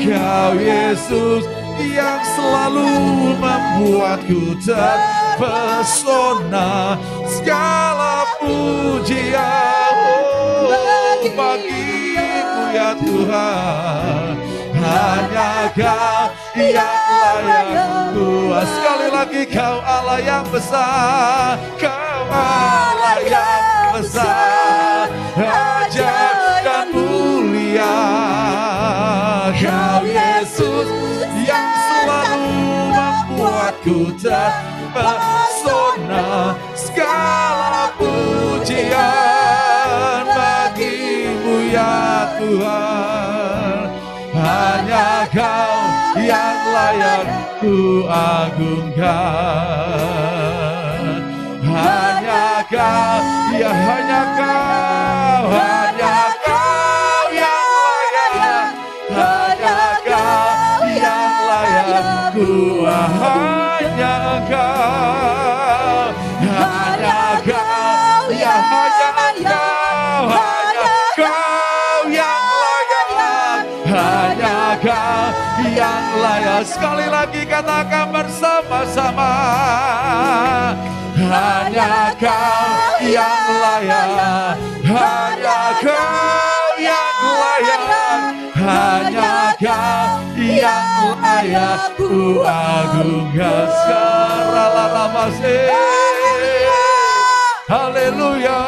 Kau Yesus yang selalu membuatku terpesona. Segala pujian bagimu ya Tuhan. Hanya Kau yang layak puas. Sekali lagi, Kau Allah yang besar, Kau Allah yang besar, ajaib dan mulia. Kau Yesus yang selalu membuatku terpesona. Segala pujian bagimu ya Tuhan. Hanya Kau yang layak ku agungkan. Hanya Kau, ya hanya Kau, hanya Kau yang layak. Hanya Kau yang layak ku, hanya Kau. Hanya Kau, ya hanya Kau, hanya Kau yang layak. Hanya Kau yang layak. Sekali lagi katakan bersama-sama. Hanya Kau yang layak. Hanya Kau yang layak. Hanya Kau yang layak ku agungkan. Haleluya.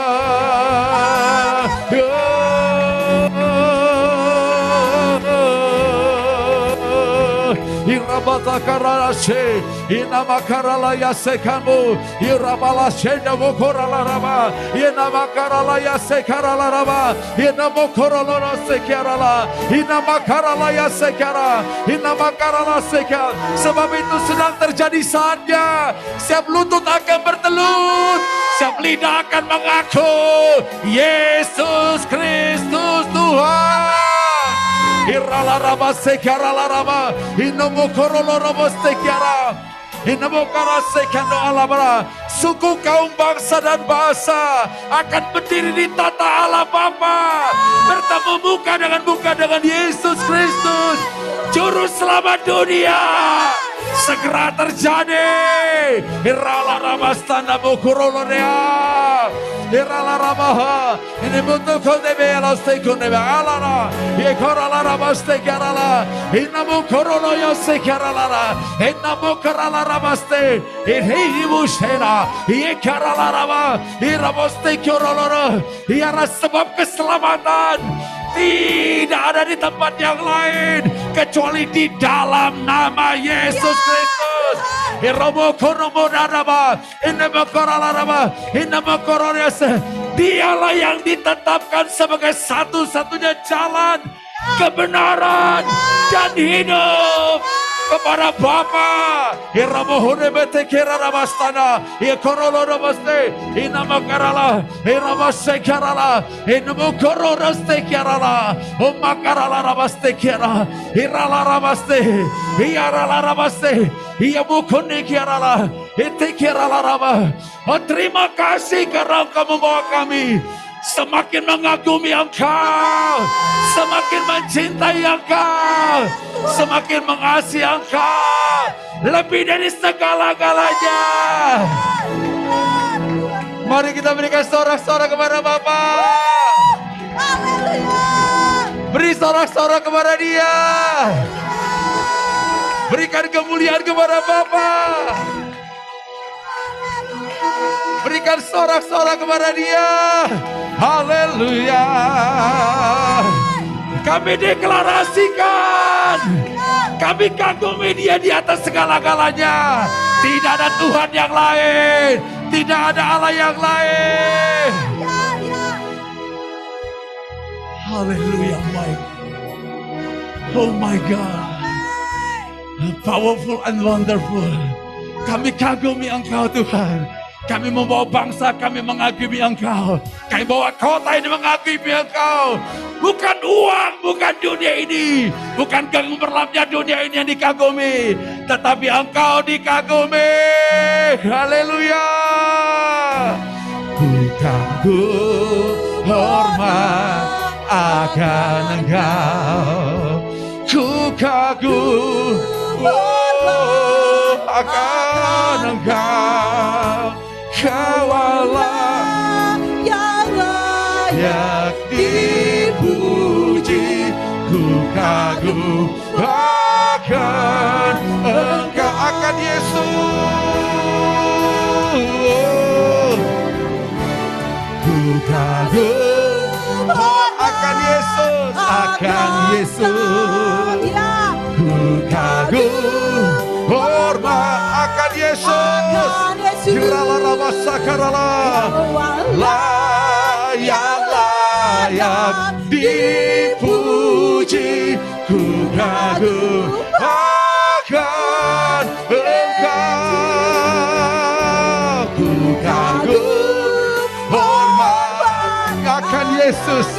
Irabata karashe, inama karala yasekamu, irabala shenda mokorala raba, inama karala yasekarala raba, inama korala sekarala, inama karala yasekara, inama karala sekar. Sebab itu sedang terjadi saatnya, setiap lutut akan bertelut, setiap lidah akan mengaku Yesus Kristus Tuhan. Irala raba sekara raba, inomo korolo raba sekara, inomo kara sekando alabara. Suku kaum bangsa dan bahasa akan berdiri di tata Allah Bapa, bertemu muka dengan Yesus Kristus, Juru Selamat dunia. Segera terjadi. Irala raba standa bokorolo rea. Irala raba ini bentuk kondebela stekondebe alana. Yekorala raba stekarala. Inamu korolo yo sekarala. Inamu karala raba ste. Irhibu shena. Yekarala raba. Irabo stekorolo. Iara sebab keselamatan tidak ada di tempat yang lain kecuali di dalam nama Yesus Kristus. Dialah yang ditetapkan sebagai satu-satunya jalan kebenaran dan hidup kepada Bapa. Iramohune bete kerara bastana, ikorolo robaste, inamakarala, iramase kerala, inamokoro raste kerala, umakarala rabaste kera, irala rabaste, iarala rabaste, iamukune kerala, ite kerala raba. Oh, terima kasih karena kamu bawa kami semakin mengagumi Engkau, semakin mencintai Engkau, semakin mengasihi Engkau, lebih dari segala-galanya. Mari kita berikan sorak-sorak kepada Bapa. Beri sorak-sorak kepada Dia. Berikan kemuliaan kepada Bapa. Berikan sorak-sorak kepada Dia. Haleluya. Kami deklarasikan, kami kagumi Dia di atas segala-galanya. Tidak ada Tuhan yang lain, tidak ada Allah yang lain. Haleluya, oh my God, powerful and wonderful. Kami kagumi Engkau Tuhan. Kami membawa bangsa kami mengagumi Engkau. Kami bawa kota ini mengagumi Engkau. Bukan uang, bukan dunia ini, bukan gemerlapnya dunia ini yang dikagumi, tetapi Engkau dikagumi. Haleluya. Ku kagum, hormat, akan Engkau. Ku kagum akan Engkau. Kau Allah yang layak dipuji. Ku kagum akan Engkau, akan Yesus. Ku kagum akan Yesus, akan Yesus. Ku kagum hormat akan Yesus. Kirala rama sakarala, layak dipuji. Ku kagum akan Engkau. Ku kagum hormat akan Yesus.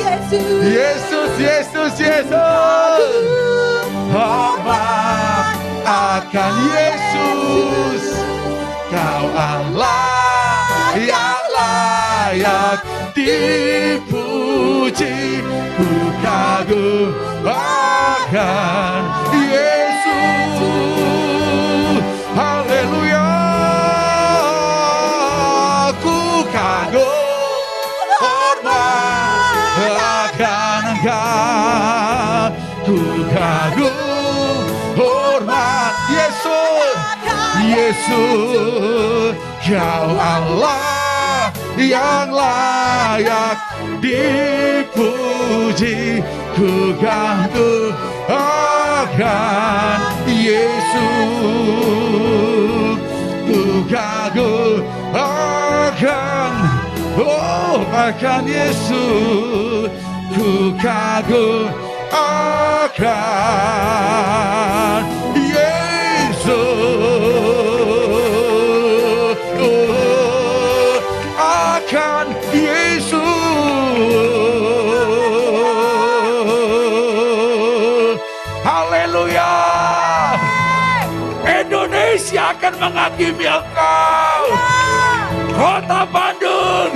Yesus, Yesus, Yesus. Hormat akan Yesus. Kau Allah yang layak dipuji. Ku kagum akan Yesus. Haleluya. Ku kagum hormat akan Engkau. Ku kagum hormat Yesus. Yesus, Kau Allah yang layak dipuji. Ku kagum akan Yesus. Ku kagum akan, oh, akan Yesus. Ku kagum akan Yesus, oh, akan Yesus. Haleluya. Indonesia akan menghakimi Engkau. Kota Bandung,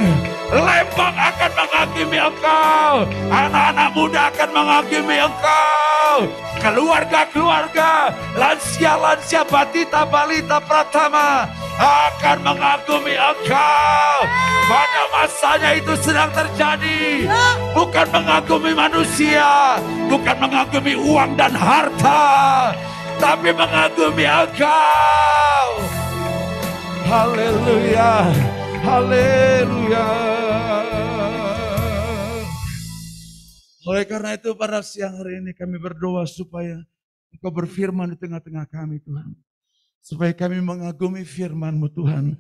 Lembang akan menghakimi Engkau. Anak-anak muda akan menghakimi Engkau. Keluarga-keluarga, lansia-lansia, batita, balita, pratama akan mengagumi Engkau. Pada masanya itu sedang terjadi. Bukan mengagumi manusia, bukan mengagumi uang dan harta, tapi mengagumi Engkau. Haleluya, haleluya. Oleh karena itu pada siang hari ini kami berdoa supaya Engkau berfirman di tengah-tengah kami Tuhan. Supaya kami mengagumi firman-Mu Tuhan.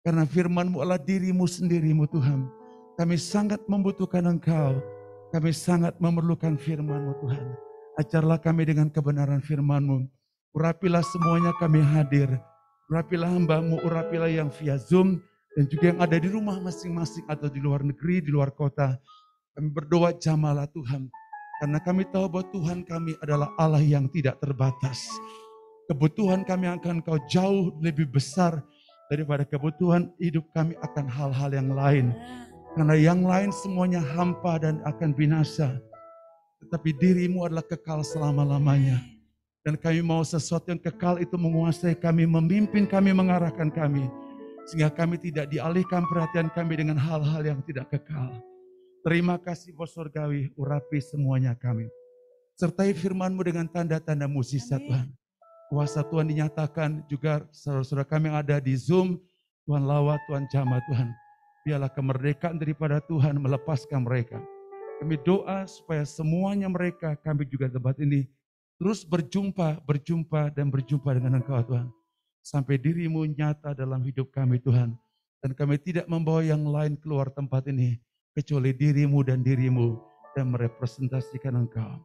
Karena firman-Mu adalah diri-Mu sendiri-Mu Tuhan. Kami sangat membutuhkan Engkau. Kami sangat memerlukan firman-Mu Tuhan. Ajarlah kami dengan kebenaran firman-Mu. Urapilah semuanya kami hadir. Urapilah hamba-Mu, urapilah yang via Zoom. Dan juga yang ada di rumah masing-masing atau di luar negeri, di luar kota. Kami berdoa jamalah Tuhan. Karena kami tahu bahwa Tuhan kami adalah Allah yang tidak terbatas. Kebutuhan kami akan Kau jauh lebih besar daripada kebutuhan hidup kami akan hal-hal yang lain. Karena yang lain semuanya hampa dan akan binasa. Tetapi diri-Mu adalah kekal selama-lamanya. Dan kami mau sesuatu yang kekal itu menguasai kami, memimpin kami, mengarahkan kami. Sehingga kami tidak dialihkan perhatian kami dengan hal-hal yang tidak kekal. Terima kasih Bapa Surgawi, urapi semuanya kami. Sertai firman-Mu dengan tanda-tanda mukjizat Tuhan. Kuasa Tuhan dinyatakan juga saudara-saudara kami yang ada di Zoom. Tuhan lawat, Tuhan jamah Tuhan. Biarlah kemerdekaan daripada Tuhan melepaskan mereka. Kami doa supaya semuanya mereka, kami juga tempat ini, terus berjumpa dengan Engkau Tuhan. Sampai diri-Mu nyata dalam hidup kami Tuhan. Dan kami tidak membawa yang lain keluar tempat ini. Kecuali diri-Mu dan diri-Mu dan merepresentasikan Engkau.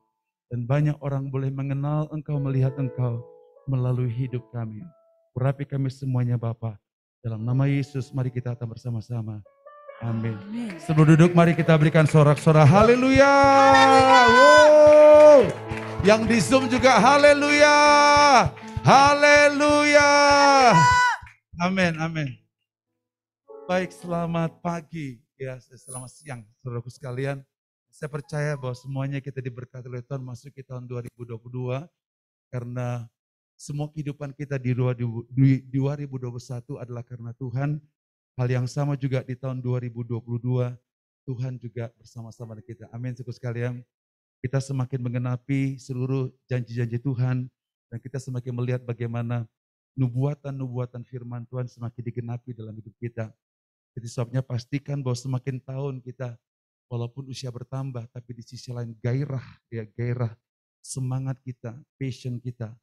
Dan banyak orang boleh mengenal Engkau, melihat Engkau melalui hidup kami. Urapi kami semuanya Bapa. Dalam nama Yesus mari kita datang bersama-sama. Amin. Sebelum duduk mari kita berikan sorak-sorak haleluya. Wow. Yang di Zoom juga haleluya. Haleluya. Amin, amin. Baik, selamat pagi. Ya, selamat siang, saudaraku sekalian. Saya percaya bahwa semuanya kita diberkati oleh Tuhan masuk ke tahun 2022 karena semua kehidupan kita di 2021 adalah karena Tuhan. Hal yang sama juga di tahun 2022, Tuhan juga bersama-sama dengan kita. Amin, saudara sekalian. Kita semakin mengenapi seluruh janji-janji Tuhan, dan kita semakin melihat bagaimana nubuatan-nubuatan firman Tuhan semakin digenapi dalam hidup kita. Jadi sebabnya pastikan bahwa semakin tahun kita, walaupun usia bertambah, tapi di sisi lain gairah, semangat kita, passion kita,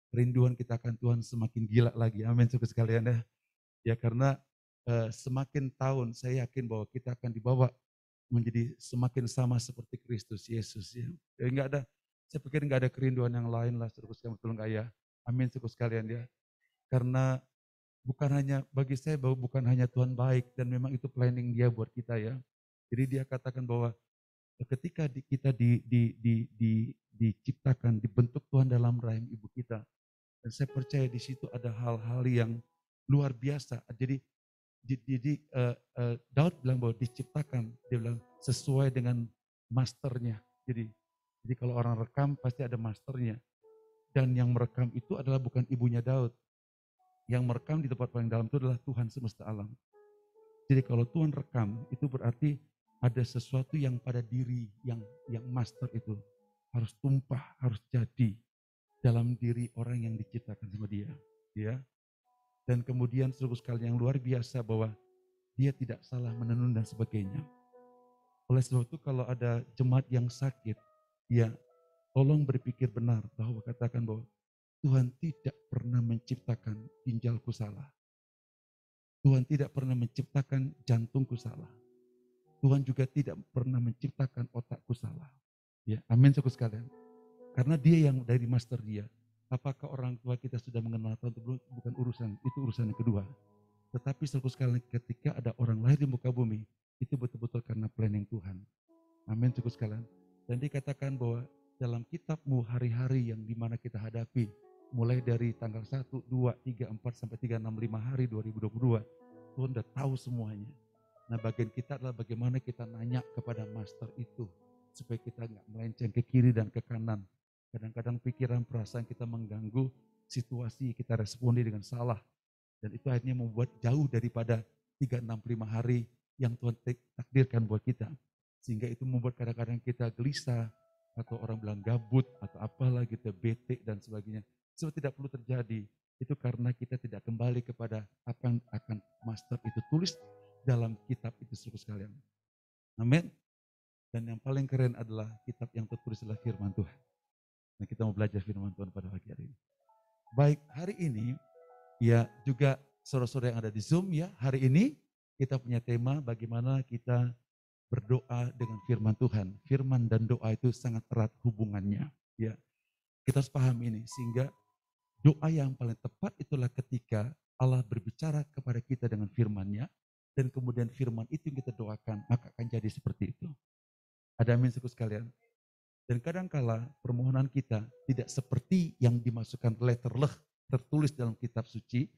kerinduan kita akan Tuhan semakin gila lagi. Amin, saudara sekalian ya. Ya karena semakin tahun saya yakin bahwa kita akan dibawa menjadi semakin sama seperti Kristus Yesus ya. Jadi saya pikir nggak ada kerinduan yang lain lah, saudara sekalian, betul nggak ya? Amin, saudara sekalian ya. Karena bukan hanya bagi saya bahwa bukan hanya Tuhan baik dan memang itu planning Dia buat kita ya. Jadi Dia katakan bahwa ketika kita diciptakan, dibentuk Tuhan dalam rahim ibu kita, dan saya percaya di situ ada hal-hal yang luar biasa. Jadi Daud bilang bahwa diciptakan, dia bilang sesuai dengan masternya. Jadi kalau orang rekam pasti ada masternya. Dan yang merekam itu adalah bukan ibunya Daud. Yang merekam di tempat paling dalam itu adalah Tuhan semesta alam. Jadi kalau Tuhan rekam itu berarti ada sesuatu yang pada diri yang master itu harus tumpah, harus jadi dalam diri orang yang diciptakan sama Dia. Ya. Dan kemudian seluruh sekali yang luar biasa bahwa Dia tidak salah menenun dan sebagainya. Oleh sebab itu kalau ada jemaat yang sakit, ya tolong berpikir benar bahwa katakan bahwa Tuhan tidak pernah menciptakan ginjalku salah. Tuhan tidak pernah menciptakan jantungku salah. Tuhan juga tidak pernah menciptakan otakku salah. Ya, amin saudara sekalian. Karena Dia yang dari master Dia. Apakah orang tua kita sudah mengenal Tuhan itu bukan urusan, itu urusan yang kedua. Tetapi saudara sekalian, ketika ada orang lahir di muka bumi, itu betul-betul karena planning Tuhan. Amin saudara sekalian. Dan dikatakan bahwa dalam kitabmu hari-hari yang dimana kita hadapi, mulai dari tanggal 1, 2, 3, 4, sampai 3, 6, 5 hari 2022, Tuhan udah tahu semuanya. Nah bagian kita adalah bagaimana kita nanya kepada master itu, supaya kita nggak melenceng ke kiri dan ke kanan. Kadang-kadang pikiran, perasaan kita mengganggu situasi, kita respondi dengan salah. Dan itu akhirnya membuat jauh daripada 3, 6, 5 hari yang Tuhan takdirkan buat kita. Sehingga itu membuat kadang-kadang kita gelisah, atau orang bilang gabut, atau apalah gitu, bete dan sebagainya. Sebab tidak perlu terjadi. Itu karena kita tidak kembali kepada apa yang akan master itu tulis dalam kitab itu seluruh sekalian. Amin. Dan yang paling keren adalah kitab yang tertulis adalah firman Tuhan. Nah kita mau belajar firman Tuhan pada pagi hari ini. Baik, hari ini ya juga saudara-saudara yang ada di Zoom ya, hari ini kita punya tema bagaimana kita berdoa dengan firman Tuhan. Firman dan doa itu sangat erat hubungannya. Ya, kita harus paham ini sehingga doa yang paling tepat itulah ketika Allah berbicara kepada kita dengan firman-Nya dan kemudian firman itu yang kita doakan maka akan jadi seperti itu. Ada amin saudara sekalian. Dan kadangkala permohonan kita tidak seperti yang dimasukkan letterleh tertulis dalam kitab suci,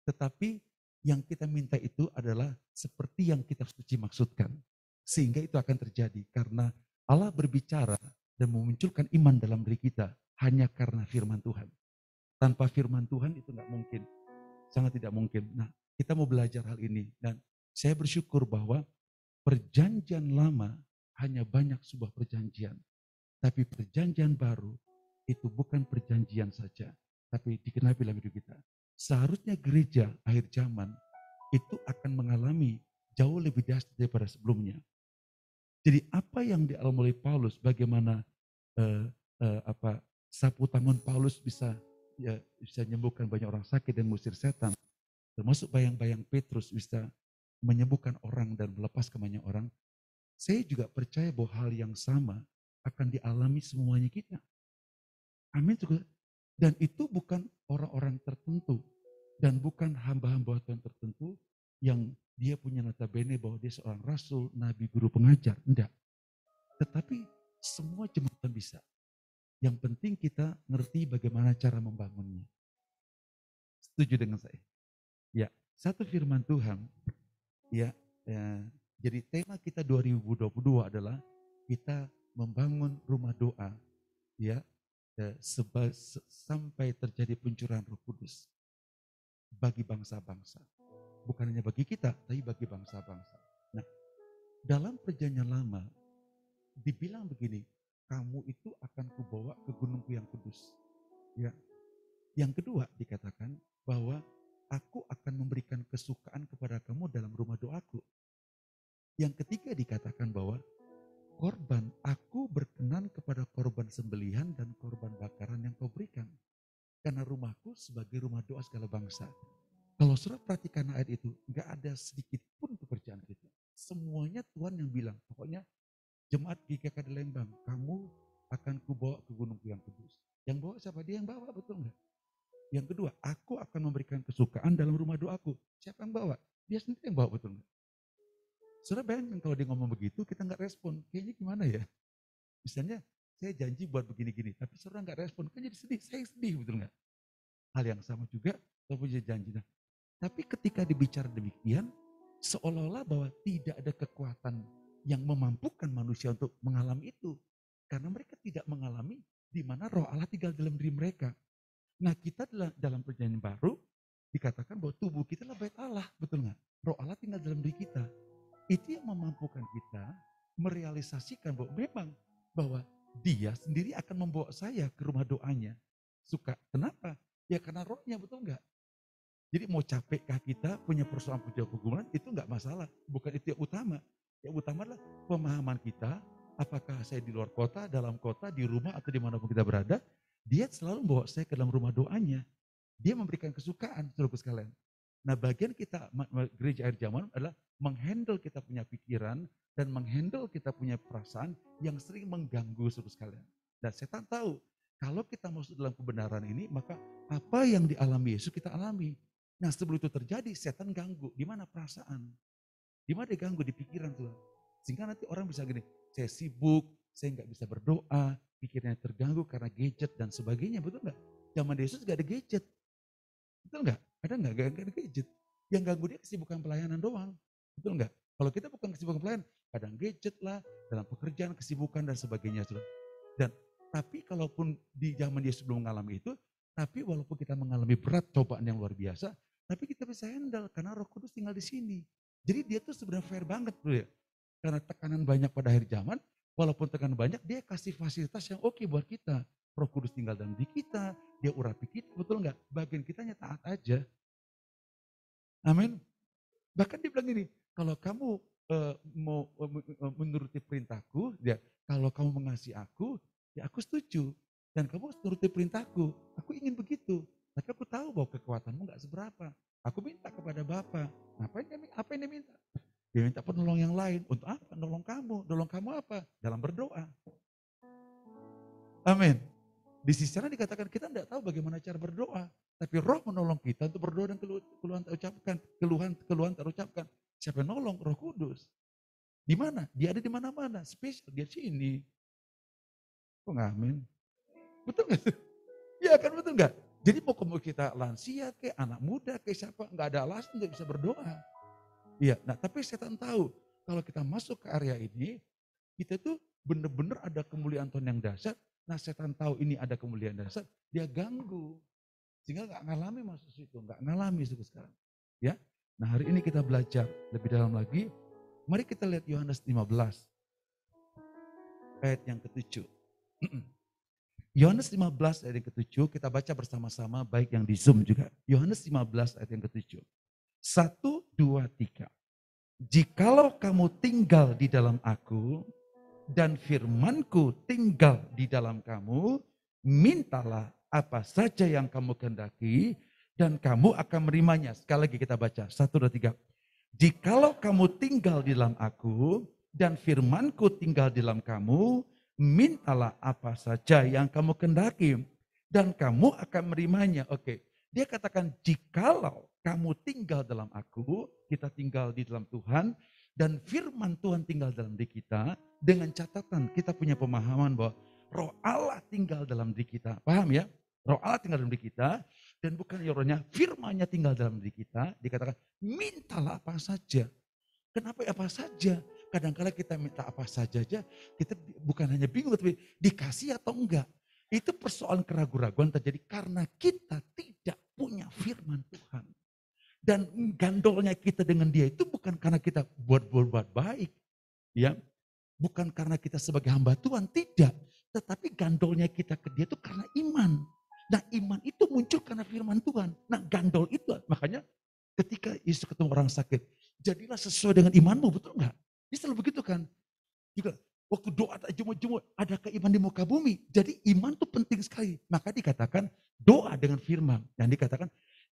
tetapi yang kita minta itu adalah seperti yang kitab suci maksudkan. Sehingga itu akan terjadi karena Allah berbicara dan memunculkan iman dalam diri kita hanya karena firman Tuhan. Tanpa firman Tuhan itu nggak mungkin, sangat tidak mungkin. Nah, kita mau belajar hal ini dan saya bersyukur bahwa perjanjian lama hanya banyak sebuah perjanjian. Tapi perjanjian baru itu bukan perjanjian saja, tapi digenapi dalam hidup kita. Seharusnya gereja akhir zaman itu akan mengalami jauh lebih dahsyat daripada sebelumnya. Jadi apa yang dialami oleh Paulus, bagaimana sapu tangan Paulus bisa menyembuhkan banyak orang sakit dan mengusir setan, termasuk bayang-bayang Petrus bisa menyembuhkan orang dan melepaskan banyak orang. Saya juga percaya bahwa hal yang sama akan dialami semuanya kita. Amin juga. Dan itu bukan orang-orang tertentu. Dan bukan hamba-hamba Tuhan tertentu yang dia punya notabene bahwa dia seorang rasul, nabi, guru, pengajar. Enggak. Tetapi semua jemaat bisa. Yang penting kita ngerti bagaimana cara membangunnya. Setuju dengan saya? Ya, satu firman Tuhan. Ya, jadi tema kita 2022 adalah kita membangun rumah doa, ya, sampai terjadi pencurahan Roh Kudus bagi bangsa-bangsa. Bukan hanya bagi kita, tapi bagi bangsa-bangsa. Nah, dalam perjanjian lama, dibilang begini, kamu itu akan kubawa ke gunungku yang kudus. Ya. Yang kedua dikatakan bahwa aku akan memberikan kesukaan kepada kamu dalam rumah doaku. Yang ketiga dikatakan bahwa korban, aku berkenan kepada korban sembelihan dan korban bakaran yang kau berikan. Karena rumahku sebagai rumah doa segala bangsa. Kalau saudara perhatikan ayat itu, enggak ada sedikit pun pekerjaan kita. Semuanya Tuhan yang bilang, pokoknya jemaat GKK di Lembang, kamu akan kubawa ke gunungku yang kudus. Yang bawa siapa? Dia yang bawa, betul enggak? Yang kedua, aku akan memberikan kesukaan dalam rumah doaku. Siapa yang bawa? Dia sendiri yang bawa, betul enggak? Saudara bayangkan kalau dia ngomong begitu, kita enggak respon. Kayaknya gimana ya? Misalnya, saya janji buat begini-gini, tapi saudara enggak respon. Kan jadi sedih, saya sedih, betul enggak? Hal yang sama juga, saya punya janji. Nah, tapi ketika dibicara demikian, seolah-olah bahwa tidak ada kekuatan yang memampukan manusia untuk mengalami itu. Karena mereka tidak mengalami di mana Roh Allah tinggal dalam diri mereka. Nah, kita dalam perjanjian baru dikatakan bahwa tubuh kita adalah bait Allah, betul nggak? Roh Allah tinggal dalam diri kita. Itu yang memampukan kita merealisasikan bahwa memang bahwa Dia sendiri akan membawa saya ke rumah doanya. Suka, kenapa? Ya karena rohnya, betul nggak? Jadi mau capekkah kita punya persoalan hubungan itu enggak masalah. Bukan itu yang utama. Yang utama adalah pemahaman kita, apakah saya di luar kota, dalam kota, di rumah atau dimanapun kita berada, dia selalu membawa saya ke dalam rumah doanya. Dia memberikan kesukaan, saudaraku sekalian. Nah bagian kita gereja akhir zaman adalah menghandle kita punya pikiran dan menghandle kita punya perasaan yang sering mengganggu saudaraku sekalian. Dan setan tahu, kalau kita masuk dalam kebenaran ini, maka apa yang dialami Yesus kita alami. Nah sebelum itu terjadi, setan ganggu. Di mana perasaan? Di mana dia ganggu? Di pikiran Tuhan. Sehingga nanti orang bisa gini, saya sibuk, saya nggak bisa berdoa, pikirannya terganggu karena gadget dan sebagainya. Betul nggak? Zaman Yesus nggak ada gadget. Betul nggak? Ada nggak ada gadget? Yang ganggu dia kesibukan pelayanan doang. Betul nggak? Kalau kita bukan kesibukan pelayanan, kadang gadget lah, dalam pekerjaan, kesibukan dan sebagainya. Dan tapi kalaupun di zaman Yesus belum mengalami itu, tapi walaupun kita mengalami berat cobaan yang luar biasa, tapi kita bisa handle karena Roh Kudus tinggal di sini. Jadi dia tuh sebenarnya fair banget bro ya. Karena tekanan banyak pada akhir zaman, walaupun tekanan banyak, dia kasih fasilitas yang oke buat kita. Roh Kudus tinggal dalam diri kita, dia urapi kita, betul nggak? Bagian kitanya taat aja. Amin. Bahkan dia bilang gini, kalau kamu mau menuruti perintahku, ya kalau kamu mengasihi aku, ya aku setuju. Dan kamu harus menuruti perintahku. Aku ingin begitu. Tapi aku tahu bahwa kekuatanmu gak seberapa. Aku minta kepada Bapa. Apa yang dia minta? Dia minta penolong yang lain. Untuk apa? Nolong kamu. Nolong kamu apa? Dalam berdoa. Amin. Di sisi sana dikatakan kita tidak tahu bagaimana cara berdoa. Tapi Roh menolong kita untuk berdoa dan keluhan terucapkan. Keluhan terucapkan. Siapa yang nolong? Roh Kudus. Di mana? Dia ada di mana-mana. Spesial dia sini. Kok nggak amin? Betul nggak? Iya kan betul nggak? Jadi mau kita lansia ke anak muda ke siapa, nggak ada alasan nggak bisa berdoa. Iya, nah tapi setan tahu kalau kita masuk ke area ini, kita tuh benar-benar ada kemuliaan Tuhan yang dahsyat. Nah setan tahu ini ada kemuliaan dahsyat, dia ganggu. Sehingga nggak ngalami masuk situ, nggak ngalami itu sekarang. Ya, nah hari ini kita belajar lebih dalam lagi. Mari kita lihat Yohanes 15, ayat yang ke-7. Yohanes 15 ayat yang ke-7, kita baca bersama-sama baik yang di Zoom juga. Yohanes 15 ayat yang ke-7. 1, 2, 3. Jikalau kamu tinggal di dalam aku dan firmanku tinggal di dalam kamu, mintalah apa saja yang kamu kehendaki dan kamu akan menerimanya. Sekali lagi kita baca, 1, 2, 3. Jikalau kamu tinggal di dalam aku dan firmanku tinggal di dalam kamu, mintalah apa saja yang kamu kehendaki dan kamu akan menerimanya. Oke, dia katakan jikalau kamu tinggal dalam aku, kita tinggal di dalam Tuhan dan firman Tuhan tinggal dalam diri kita, dengan catatan kita punya pemahaman bahwa Roh Allah tinggal dalam diri kita. Paham ya? Roh Allah tinggal dalam diri kita dan bukan rohnya, firman-Nya tinggal dalam diri kita. Dikatakan mintalah apa saja. Kenapa apa saja? kadang-kala kita minta apa saja aja, kita bukan hanya bingung, tapi dikasih atau enggak. Itu persoalan keraguan-raguan terjadi karena kita tidak punya firman Tuhan. Dan gandolnya kita dengan dia itu bukan karena kita buat baik. Ya, bukan karena kita sebagai hamba Tuhan, tidak. Tetapi gandolnya kita ke dia itu karena iman. Nah iman itu muncul karena firman Tuhan. Nah gandol itu makanya ketika Yesus ketemu orang sakit, jadilah sesuai dengan imanmu, betul enggak? Dia selalu begitu kan. Juga waktu doa jumur-jumur, ada keiman di muka bumi. Jadi iman itu penting sekali. Maka dikatakan doa dengan firman. Yang dikatakan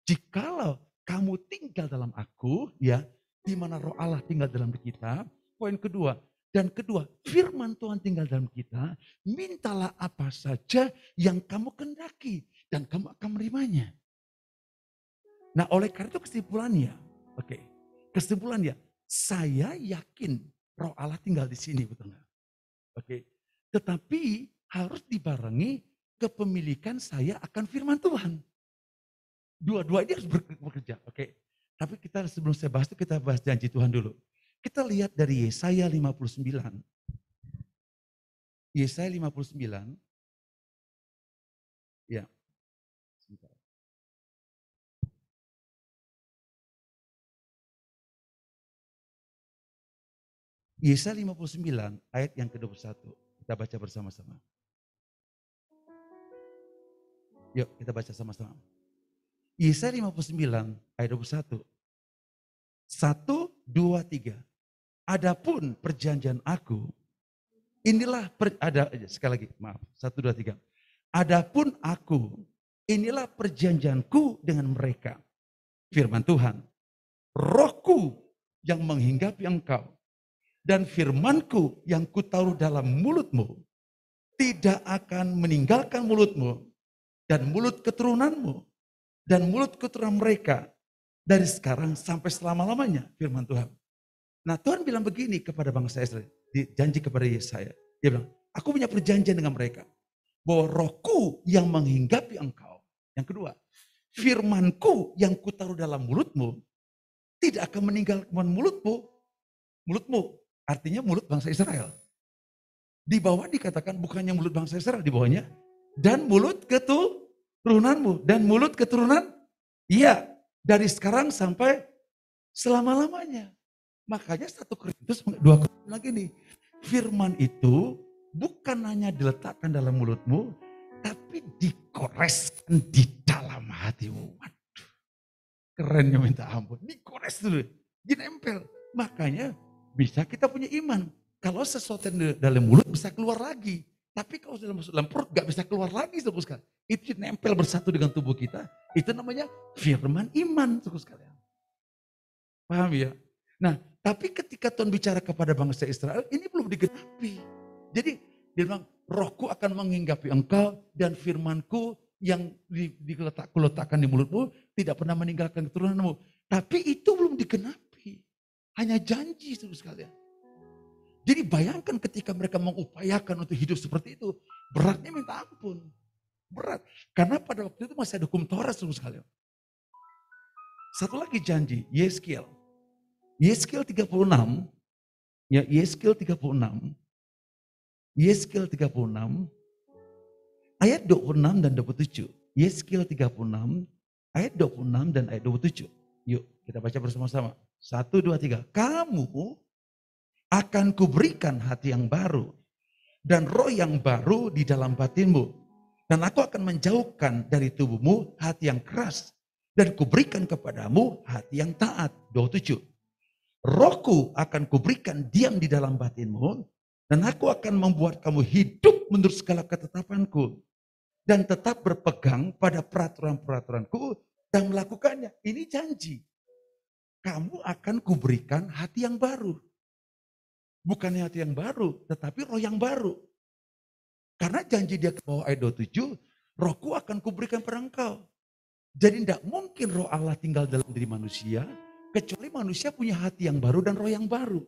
jikalau kamu tinggal dalam aku, ya, di mana roh Allah tinggal dalam kita. Poin kedua, dan kedua, firman Tuhan tinggal dalam kita, mintalah apa saja yang kamu kehendaki dan kamu akan menerimanya. Nah oleh karena itu kesimpulannya, kesimpulannya, saya yakin roh Allah tinggal di sini, betul nggak? Tetapi harus dibarengi kepemilikan saya akan firman Tuhan. Dua-dua ini harus bekerja, Tapi kita sebelum saya bahas itu, kita bahas janji Tuhan dulu. Kita lihat dari Yesaya 59. Yesaya 59. Ya. Sebentar. Yesaya 59 ayat yang ke-21. Kita baca bersama-sama. Yuk kita baca sama-sama. Yesaya 59 ayat 21. 1, 2, 3. Adapun perjanjian aku, inilah sekali lagi, maaf, 1, 2, 3. Adapun aku, inilah perjanjianku dengan mereka. Firman Tuhan, rohku yang menghinggapi engkau, dan firmanku yang kutaruh dalam mulutmu, tidak akan meninggalkan mulutmu, dan mulut keturunanmu, dan mulut keturunan mereka, dari sekarang sampai selama-lamanya, firman Tuhan. Nah Tuhan bilang begini kepada bangsa Israel, janji kepada Yesaya. Dia bilang, aku punya perjanjian dengan mereka. Bahwa rohku yang menghinggapi engkau. Yang kedua, firmanku yang kutaruh dalam mulutmu, tidak akan meninggalkan mulutmu. Mulutmu, artinya mulut bangsa Israel. Di bawah dikatakan bukannya mulut bangsa Israel, di bawahnya. Dan mulut keturunanmu. Dan mulut keturunan, iya, dari sekarang sampai selama-lamanya. Makanya 1 Korintus 2 Korintus lagi nih. Firman itu bukan hanya diletakkan dalam mulutmu, tapi dikoreskan di dalam hatimu. Waduh, kerennya minta ampun. Dikores dulu, dinempel. Makanya bisa kita punya iman. Kalau sesuatu yang dalam mulut bisa keluar lagi. Tapi kalau dalam perut gak bisa keluar lagi, saudara sekalian. Itu nempel bersatu dengan tubuh kita. Itu namanya firman iman, saudara sekalian. Paham ya? Nah, tapi ketika Tuhan bicara kepada bangsa Israel, ini belum digenapi. Jadi dia bilang, rohku akan menghinggapi engkau dan firmanku yang kuletakkan di mulutmu tidak pernah meninggalkan keturunanmu. Tapi itu belum digenapi. Hanya janji, saudara sekalian. Jadi bayangkan ketika mereka mengupayakan untuk hidup seperti itu, beratnya minta ampun. Berat. Karena pada waktu itu masih ada hukum Taurat, saudara sekalian. Satu lagi janji, Yeskiel. Yeskiel 36, ya Yeskiel 36, Yeskiel 36, ayat 26 dan 27. Yeskiel 36, ayat 26 dan ayat 27. Yuk kita baca bersama-sama. 1, 2, 3. Kamu akan kuberikan hati yang baru dan roh yang baru di dalam batinmu. Dan aku akan menjauhkan dari tubuhmu hati yang keras dan kuberikan kepadamu hati yang taat. 27. Rohku akan kuberikan diam di dalam batinmu dan aku akan membuat kamu hidup menurut segala ketetapanku dan tetap berpegang pada peraturan-peraturanku dan melakukannya. Ini janji. Kamu akan kuberikan hati yang baru. Bukan hati yang baru, tetapi roh yang baru. Karena janji dia ke bawah ayat 27, rohku akan kuberikan pada engkau. Jadi tidak mungkin roh Allah tinggal dalam diri manusia, kecuali manusia punya hati yang baru dan roh yang baru.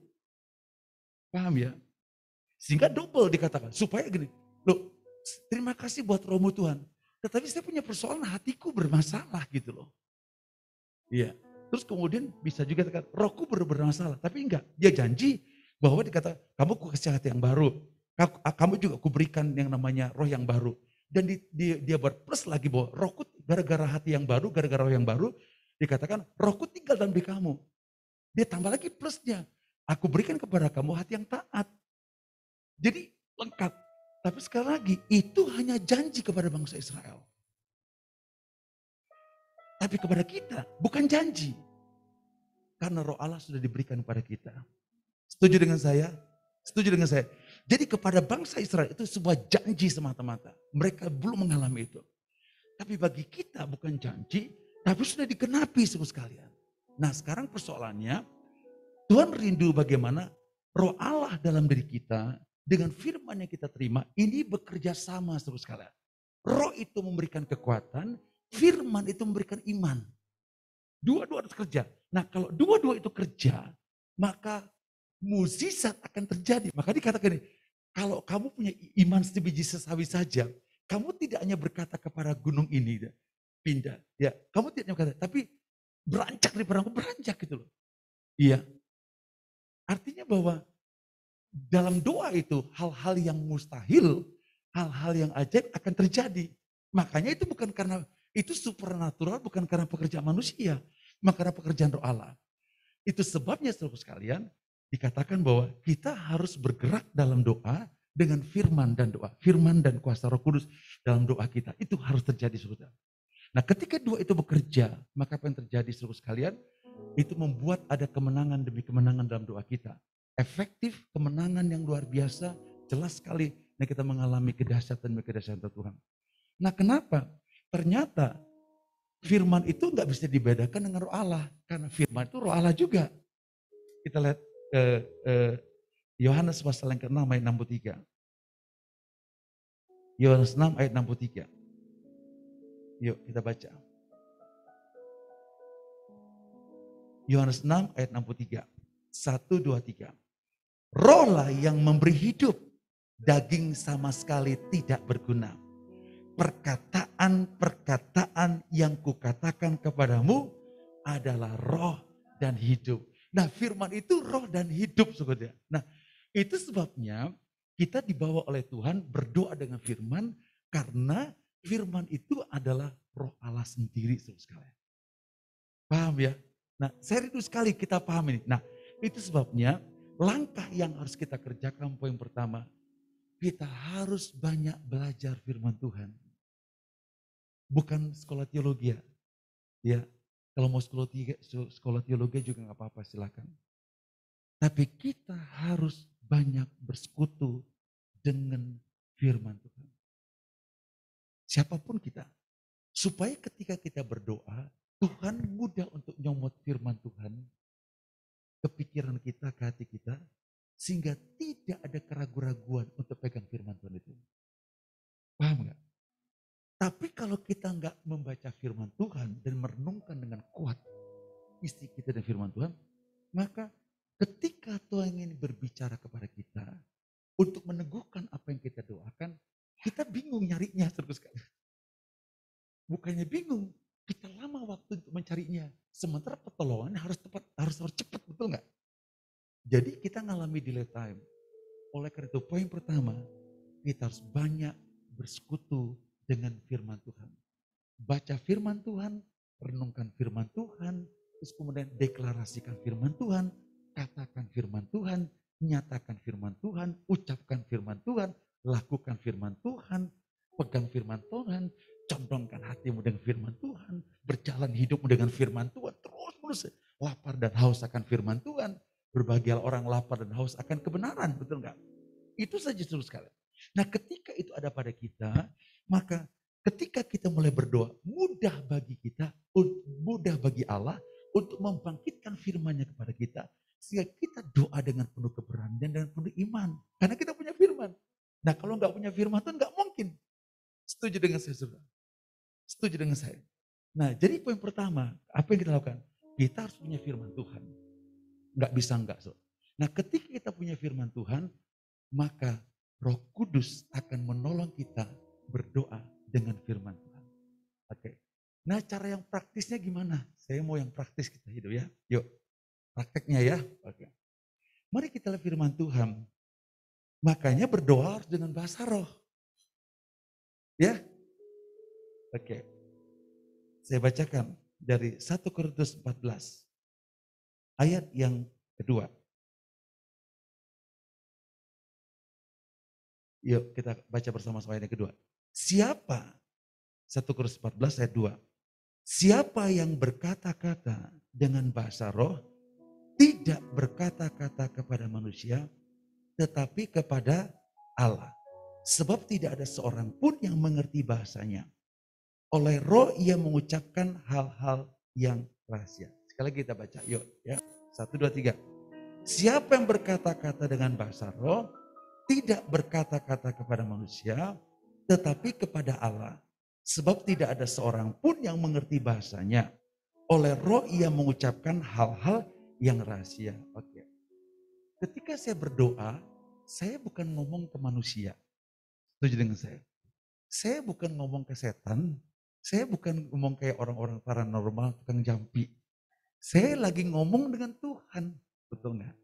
Paham ya? Sehingga double dikatakan. Supaya gini, loh terima kasih buat rohmu Tuhan. Tetapi saya punya persoalan hatiku bermasalah gitu loh. Iya. Terus kemudian bisa juga dikatakan rohku bermasalah. Tapi enggak, dia janji Bahwa dikata, kamu kasih hati yang baru. Kamu juga kuberikan yang namanya roh yang baru. Dan dia berplus lagi bahwa rohku gara-gara hati yang baru, gara-gara roh yang baru, dikatakan rohku tinggal dalam diri kamu. Dia tambah lagi plusnya. Aku berikan kepada kamu hati yang taat. Jadi lengkap. Tapi sekali lagi, itu hanya janji kepada bangsa Israel. Tapi kepada kita, bukan janji. Karena roh Allah sudah diberikan kepada kita. Setuju dengan saya? Setuju dengan saya? Jadi kepada bangsa Israel itu sebuah janji semata-mata. Mereka belum mengalami itu. Tapi bagi kita bukan janji, tapi sudah digenapi semua sekalian. Nah sekarang persoalannya, Tuhan rindu bagaimana roh Allah dalam diri kita, dengan firman yang kita terima, ini bekerja sama semua sekalian. Roh itu memberikan kekuatan, firman itu memberikan iman. Dua-dua harus kerja. Nah kalau dua-dua itu kerja, maka mukjizat akan terjadi. Maka dikatakan ini, kalau kamu punya iman sebiji sesawi saja, kamu tidak hanya berkata kepada gunung ini, pindah. Ya, kamu tidak hanya berkata, tapi beranjak dari perangku, beranjak gitu loh. Iya. Artinya bahwa dalam doa itu hal-hal yang mustahil, hal-hal yang ajaib akan terjadi. Makanya itu bukan karena, itu supernatural, bukan karena pekerjaan manusia, maka karena pekerjaan roh Allah. Itu sebabnya saudara sekalian, dikatakan bahwa kita harus bergerak dalam doa dengan firman dan doa. Firman dan kuasa Roh Kudus dalam doa kita. Itu harus terjadi saudara. Nah ketika dua itu bekerja, maka apa yang terjadi saudara sekalian? Itu membuat ada kemenangan demi kemenangan dalam doa kita. Efektif, kemenangan yang luar biasa, jelas sekali. Nah kita mengalami kedahsyatan Tuhan. Nah kenapa? Ternyata firman itu nggak bisa dibedakan dengan roh Allah. Karena firman itu roh Allah juga. Kita lihat Yohanes pasal yang ke-6 ayat 63. Yohanes 6 ayat 63. Yuk kita baca. Yohanes 6 ayat 63. 1, 2, 3. Rohlah yang memberi hidup. Daging sama sekali tidak berguna. Perkataan-perkataan yang kukatakan kepadamu adalah roh dan hidup. Nah firman itu roh dan hidup saudara. Nah itu sebabnya kita dibawa oleh Tuhan berdoa dengan firman. Karena firman itu adalah roh Allah sendiri saudara sekalian. Paham ya? Nah saya rindu sekali kita paham ini. Nah itu sebabnya langkah yang harus kita kerjakan poin pertama. Kita harus banyak belajar firman Tuhan. Bukan sekolah teologi ya. Kalau mau sekolah teologi juga nggak apa-apa silakan. Tapi kita harus banyak bersekutu dengan firman Tuhan. Siapapun kita. Supaya ketika kita berdoa, Tuhan mudah untuk nyomot firman Tuhan ke pikiran kita, ke hati kita. Sehingga tidak ada keraguan-raguan untuk pegang firman Tuhan itu. Paham nggak? Tapi kalau kita nggak membaca firman Tuhan dan merenungkan dengan kuat isi kita dan firman Tuhan, maka ketika Tuhan ingin berbicara kepada kita untuk meneguhkan apa yang kita doakan, kita bingung nyarinya terus kan. Bukannya bingung, kita lama waktu untuk mencarinya. Sementara pertolongan harus cepat, betul nggak? Jadi kita ngalami delay time. Oleh karena itu poin pertama, kita harus banyak bersekutu dengan firman Tuhan. Baca firman Tuhan, renungkan firman Tuhan, terus kemudian deklarasikan firman Tuhan, katakan firman Tuhan, nyatakan firman Tuhan, ucapkan firman Tuhan, lakukan firman Tuhan, pegang firman Tuhan, condongkan hatimu dengan firman Tuhan, berjalan hidupmu dengan firman Tuhan, terus menerus lapar dan haus akan firman Tuhan, berbahagialah orang lapar dan haus akan kebenaran, betul enggak? Itu saja terus sekali. Nah ketika itu ada pada kita, maka ketika kita mulai berdoa, mudah bagi kita, mudah bagi Allah untuk membangkitkan firman-Nya kepada kita. Sehingga kita doa dengan penuh keberanian dan penuh iman. Karena kita punya firman. Nah kalau nggak punya firman Tuhan nggak mungkin. Setuju dengan saya saudara? Setuju dengan saya? Nah jadi poin pertama, apa yang kita lakukan? Kita harus punya firman Tuhan. Nggak bisa nggak. Nah ketika kita punya firman Tuhan, maka Roh Kudus akan menolong kita berdoa dengan firman Tuhan. Oke. Nah cara yang praktisnya gimana? Saya mau yang praktis kita hidup ya. Yuk prakteknya ya. Oke. Mari kita lihat firman Tuhan. Makanya berdoa harus dengan bahasa roh. Ya. Oke. Saya bacakan dari 1 Korintus 14. Ayat yang kedua. Yuk kita baca bersama-sama ayat yang kedua. Siapa, 1 Korintus 14 ayat 2. Siapa yang berkata-kata dengan bahasa roh, tidak berkata-kata kepada manusia, tetapi kepada Allah. Sebab tidak ada seorang pun yang mengerti bahasanya. Oleh roh ia mengucapkan hal-hal yang rahasia. Sekali lagi kita baca, yuk ya. 1, 2, 3. Siapa yang berkata-kata dengan bahasa roh, tidak berkata-kata kepada manusia, tetapi kepada Allah. Sebab tidak ada seorang pun yang mengerti bahasanya. Oleh roh ia mengucapkan hal-hal yang rahasia. Oke. Ketika saya berdoa, saya bukan ngomong ke manusia. Setuju dengan saya? Saya bukan ngomong ke setan. Saya bukan ngomong kayak orang-orang paranormal, tukang jampi. Saya lagi ngomong dengan Tuhan. Betul nggak?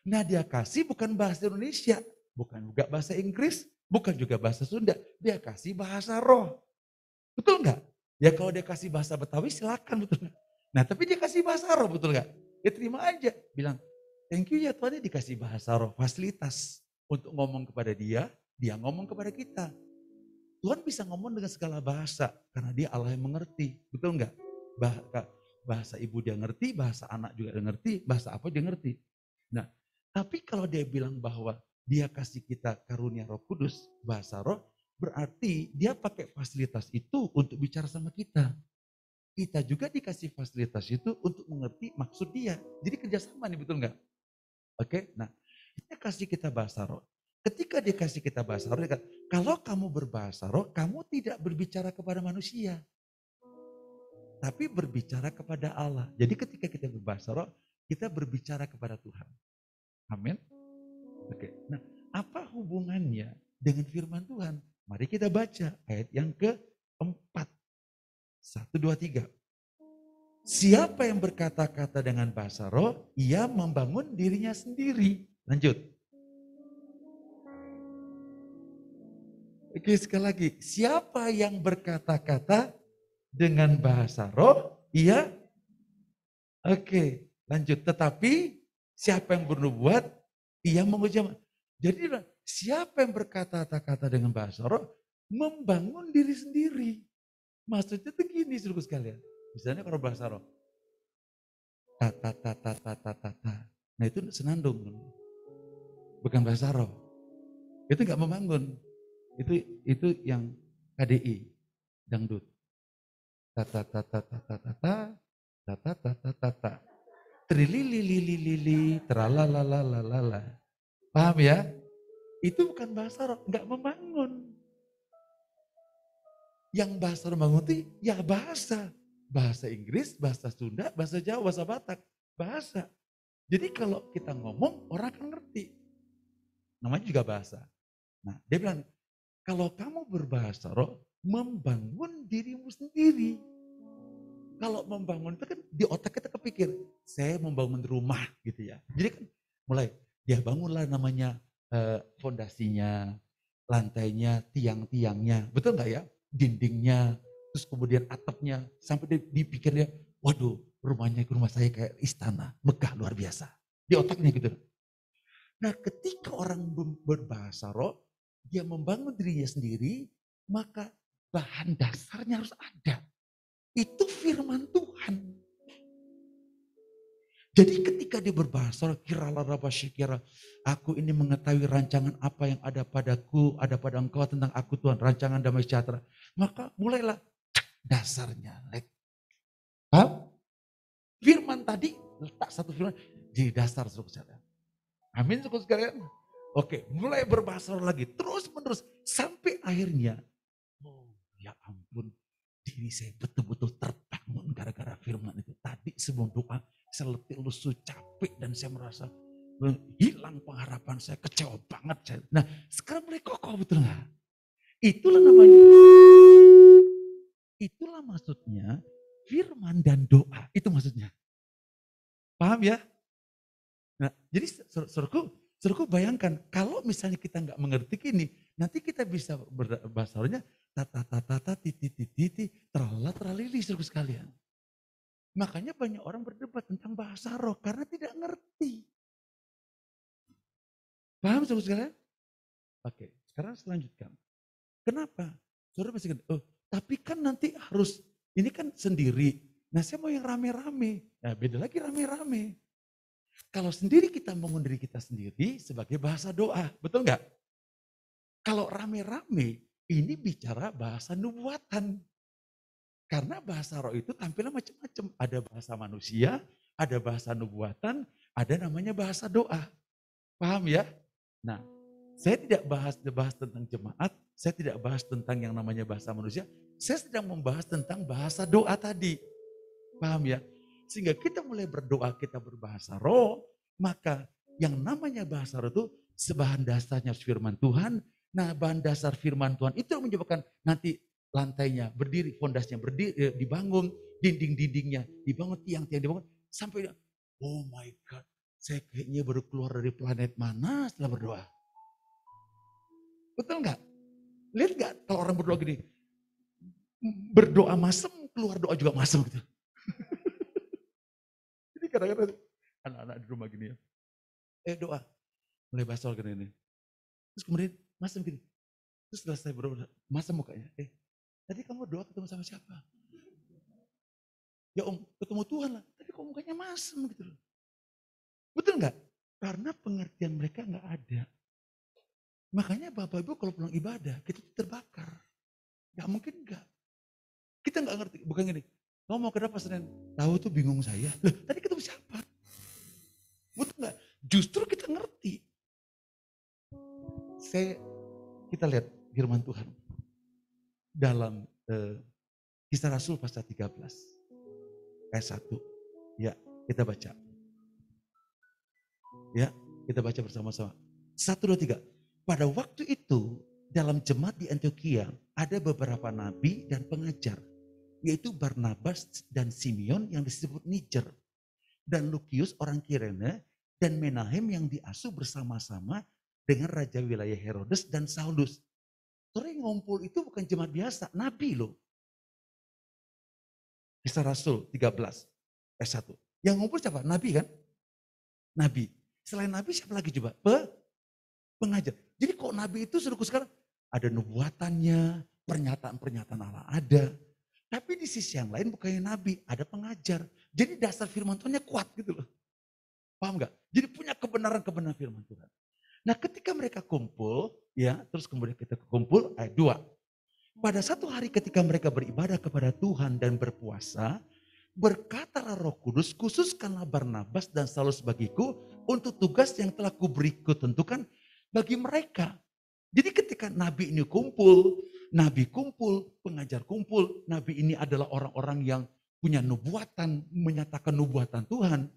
Nah dia kasih bukan bahasa Indonesia. Bukan juga bahasa Inggris. Bukan juga bahasa Sunda. Dia kasih bahasa roh. Betul nggak? Ya kalau dia kasih bahasa Betawi silakan, betul nggak? Nah tapi dia kasih bahasa roh, betul nggak? Ya terima aja. Bilang, thank you ya Tuhan, dia dikasih bahasa roh, fasilitas. Untuk ngomong kepada dia ngomong kepada kita. Tuhan bisa ngomong dengan segala bahasa. Karena dia Allah yang mengerti. Betul nggak? Bahasa ibu dia ngerti, bahasa anak juga dia ngerti, bahasa apa dia ngerti. Nah, tapi kalau dia bilang bahwa dia kasih kita karunia Roh Kudus, bahasa roh, berarti dia pakai fasilitas itu untuk bicara sama kita. Kita juga dikasih fasilitas itu untuk mengerti maksud dia. Jadi kerjasama nih, betul nggak? Oke, nah dia kasih kita bahasa roh. Ketika dia kasih kita bahasa roh, dia kata, kalau kamu berbahasa roh, kamu tidak berbicara kepada manusia. Tapi berbicara kepada Allah. Jadi ketika kita berbahasa roh, kita berbicara kepada Tuhan. Amin. Oke, nah apa hubungannya dengan firman Tuhan? Mari kita baca ayat yang keempat. 1, 2, 3. Siapa yang berkata-kata dengan bahasa roh, ia membangun dirinya sendiri. Lanjut. Oke, sekali lagi. Siapa yang berkata-kata dengan bahasa roh, ia oke, lanjut. Tetapi siapa yang bernubuat, ia mengucapkan. Jadi siapa yang berkata-kata dengan bahasa roh, membangun diri sendiri. Maksudnya tuh gini, saudara sekalian. Misalnya kalau bahasa roh, ta ta ta ta ta ta ta ta. Nah itu senandung, bukan bahasa roh. Itu nggak membangun. Itu yang KDI, dangdut. Ta ta ta ta ta ta ta ta ta ta ta ta ta ta. Trilililililili, teralalalala. Paham ya? Itu bukan bahasa roh, nggak membangun. Yang bahasa roh membangun itu ya bahasa. Bahasa Inggris, bahasa Sunda, bahasa Jawa, bahasa Batak. Bahasa. Jadi kalau kita ngomong, orang akan ngerti. Namanya juga bahasa. Nah dia bilang, kalau kamu berbahasa roh, membangun dirimu sendiri. Kalau membangun itu kan di otak kita kepikir, saya membangun rumah gitu ya. Jadi kan mulai, dia bangunlah namanya fondasinya, lantainya, tiang-tiangnya, betul nggak ya? Dindingnya, terus kemudian atapnya, sampai dipikir dia, waduh rumah saya kayak istana, megah luar biasa. Di otaknya gitu. Nah ketika orang berbahasa roh, dia membangun dirinya sendiri, maka bahan dasarnya harus ada. Itu firman Tuhan. Jadi ketika dia berbahasa, aku ini mengetahui rancangan apa yang ada padaku, ada pada engkau tentang aku Tuhan, rancangan damai sejahtera. Maka mulailah dasarnya. Paham? Firman tadi, letak satu firman di dasar suku sekalian. Amin suku sekalian. Oke, mulai berbahasa lagi, terus menerus. Sampai akhirnya, oh ya ampun, diri saya betul-betul terbangun gara-gara firman itu. Tadi sebelum doa, saya letih lesu, capek dan saya merasa hilang pengharapan saya, kecewa banget saya. Nah sekarang mulai kokoh, betul nggak? Itulah namanya, itulah maksudnya firman dan doa, itu maksudnya. Paham ya? Nah, jadi suruhku bayangkan kalau misalnya kita nggak mengerti ini, nanti kita bisa bahasa rohnya tata tata tata titi titi titi terala teralili suruhku sekalian. Makanya banyak orang berdebat tentang bahasa roh karena tidak ngerti. Paham suruhku sekalian? Oke, sekarang selanjutkan. Kenapa? Saudara masih oh, tapi kan nanti harus, ini kan sendiri. Nah saya mau yang rame-rame. Nah beda lagi rame-rame. Kalau sendiri kita bangun diri kita sendiri sebagai bahasa doa. Betul nggak? Kalau rame-rame ini bicara bahasa nubuatan. Karena bahasa roh itu tampilnya macam-macam. Ada bahasa manusia, ada bahasa nubuatan, ada namanya bahasa doa. Paham ya? Nah, saya tidak bahas tentang jemaat, saya tidak bahas tentang yang namanya bahasa manusia, saya sedang membahas tentang bahasa doa tadi. Paham ya? Sehingga kita mulai berdoa, kita berbahasa roh, maka yang namanya bahasa roh itu sebahan dasarnya firman Tuhan. Nah, bahan dasar firman Tuhan itu yang menyebabkan nanti lantainya berdiri, fondasinya berdiri, dibangun, dinding-dindingnya dibangun, tiang-tiang dibangun, sampai oh my God, saya kayaknya baru keluar dari planet mana setelah berdoa. Betul nggak? Lihat nggak kalau orang berdoa gini, berdoa masem, keluar doa juga masem gitu. Jadi kadang-kadang anak-anak di rumah gini ya, doa, mulai bahasa gini ini. Terus kemudian masem gini, terus setelah saya berdoa, masem mukanya, tadi kamu doa ketemu sama siapa? Ya om, ketemu Tuhan lah, tapi kok mukanya masem gitu loh. Betul nggak? Karena pengertian mereka nggak ada. Makanya Bapak Ibu kalau pulang ibadah, kita terbakar. Gak mungkin enggak. Kita nggak ngerti, bukan gini. Kamu mau kenapa Senin? Tahu tuh bingung saya. Loh, tadi ketemu siapa? Betul nggak? Justru kita ngerti. Kita lihat firman Tuhan. Dalam Kisah Rasul pasal 13. Ayat 1. Ya, kita baca. Ya, kita baca bersama-sama. 1, 2, 3. Pada waktu itu, dalam jemaat di Antioquia, ada beberapa nabi dan pengajar, yaitu Barnabas dan Simeon yang disebut Niger, dan Lukius orang Kirene, dan Menahem yang diasuh bersama-sama dengan Raja wilayah Herodes dan Saulus. Terus yang ngumpul itu bukan jemaat biasa, nabi loh. Kisah Rasul 13, ayat 1. Yang ngumpul siapa? Nabi kan? Nabi. Selain nabi siapa lagi coba? Pengajar. Jadi kok nabi itu suruhku sekarang ada nubuatannya, pernyataan-pernyataan Allah ada. Tapi di sisi yang lain bukannya nabi, ada pengajar. Jadi dasar firman Tuhannya kuat gitu loh. Paham gak? Jadi punya kebenaran-kebenaran firman Tuhan. Nah ketika mereka kumpul, ya terus kemudian kita kumpul, ayat 2. Pada satu hari ketika mereka beribadah kepada Tuhan dan berpuasa, berkatalah Roh Kudus, khususkanlah Barnabas dan Saulus bagiku untuk tugas yang telah kuberi kutentukan bagi mereka. Jadi ketika nabi ini kumpul, nabi kumpul, pengajar kumpul, nabi ini adalah orang-orang yang punya nubuatan, menyatakan nubuatan Tuhan.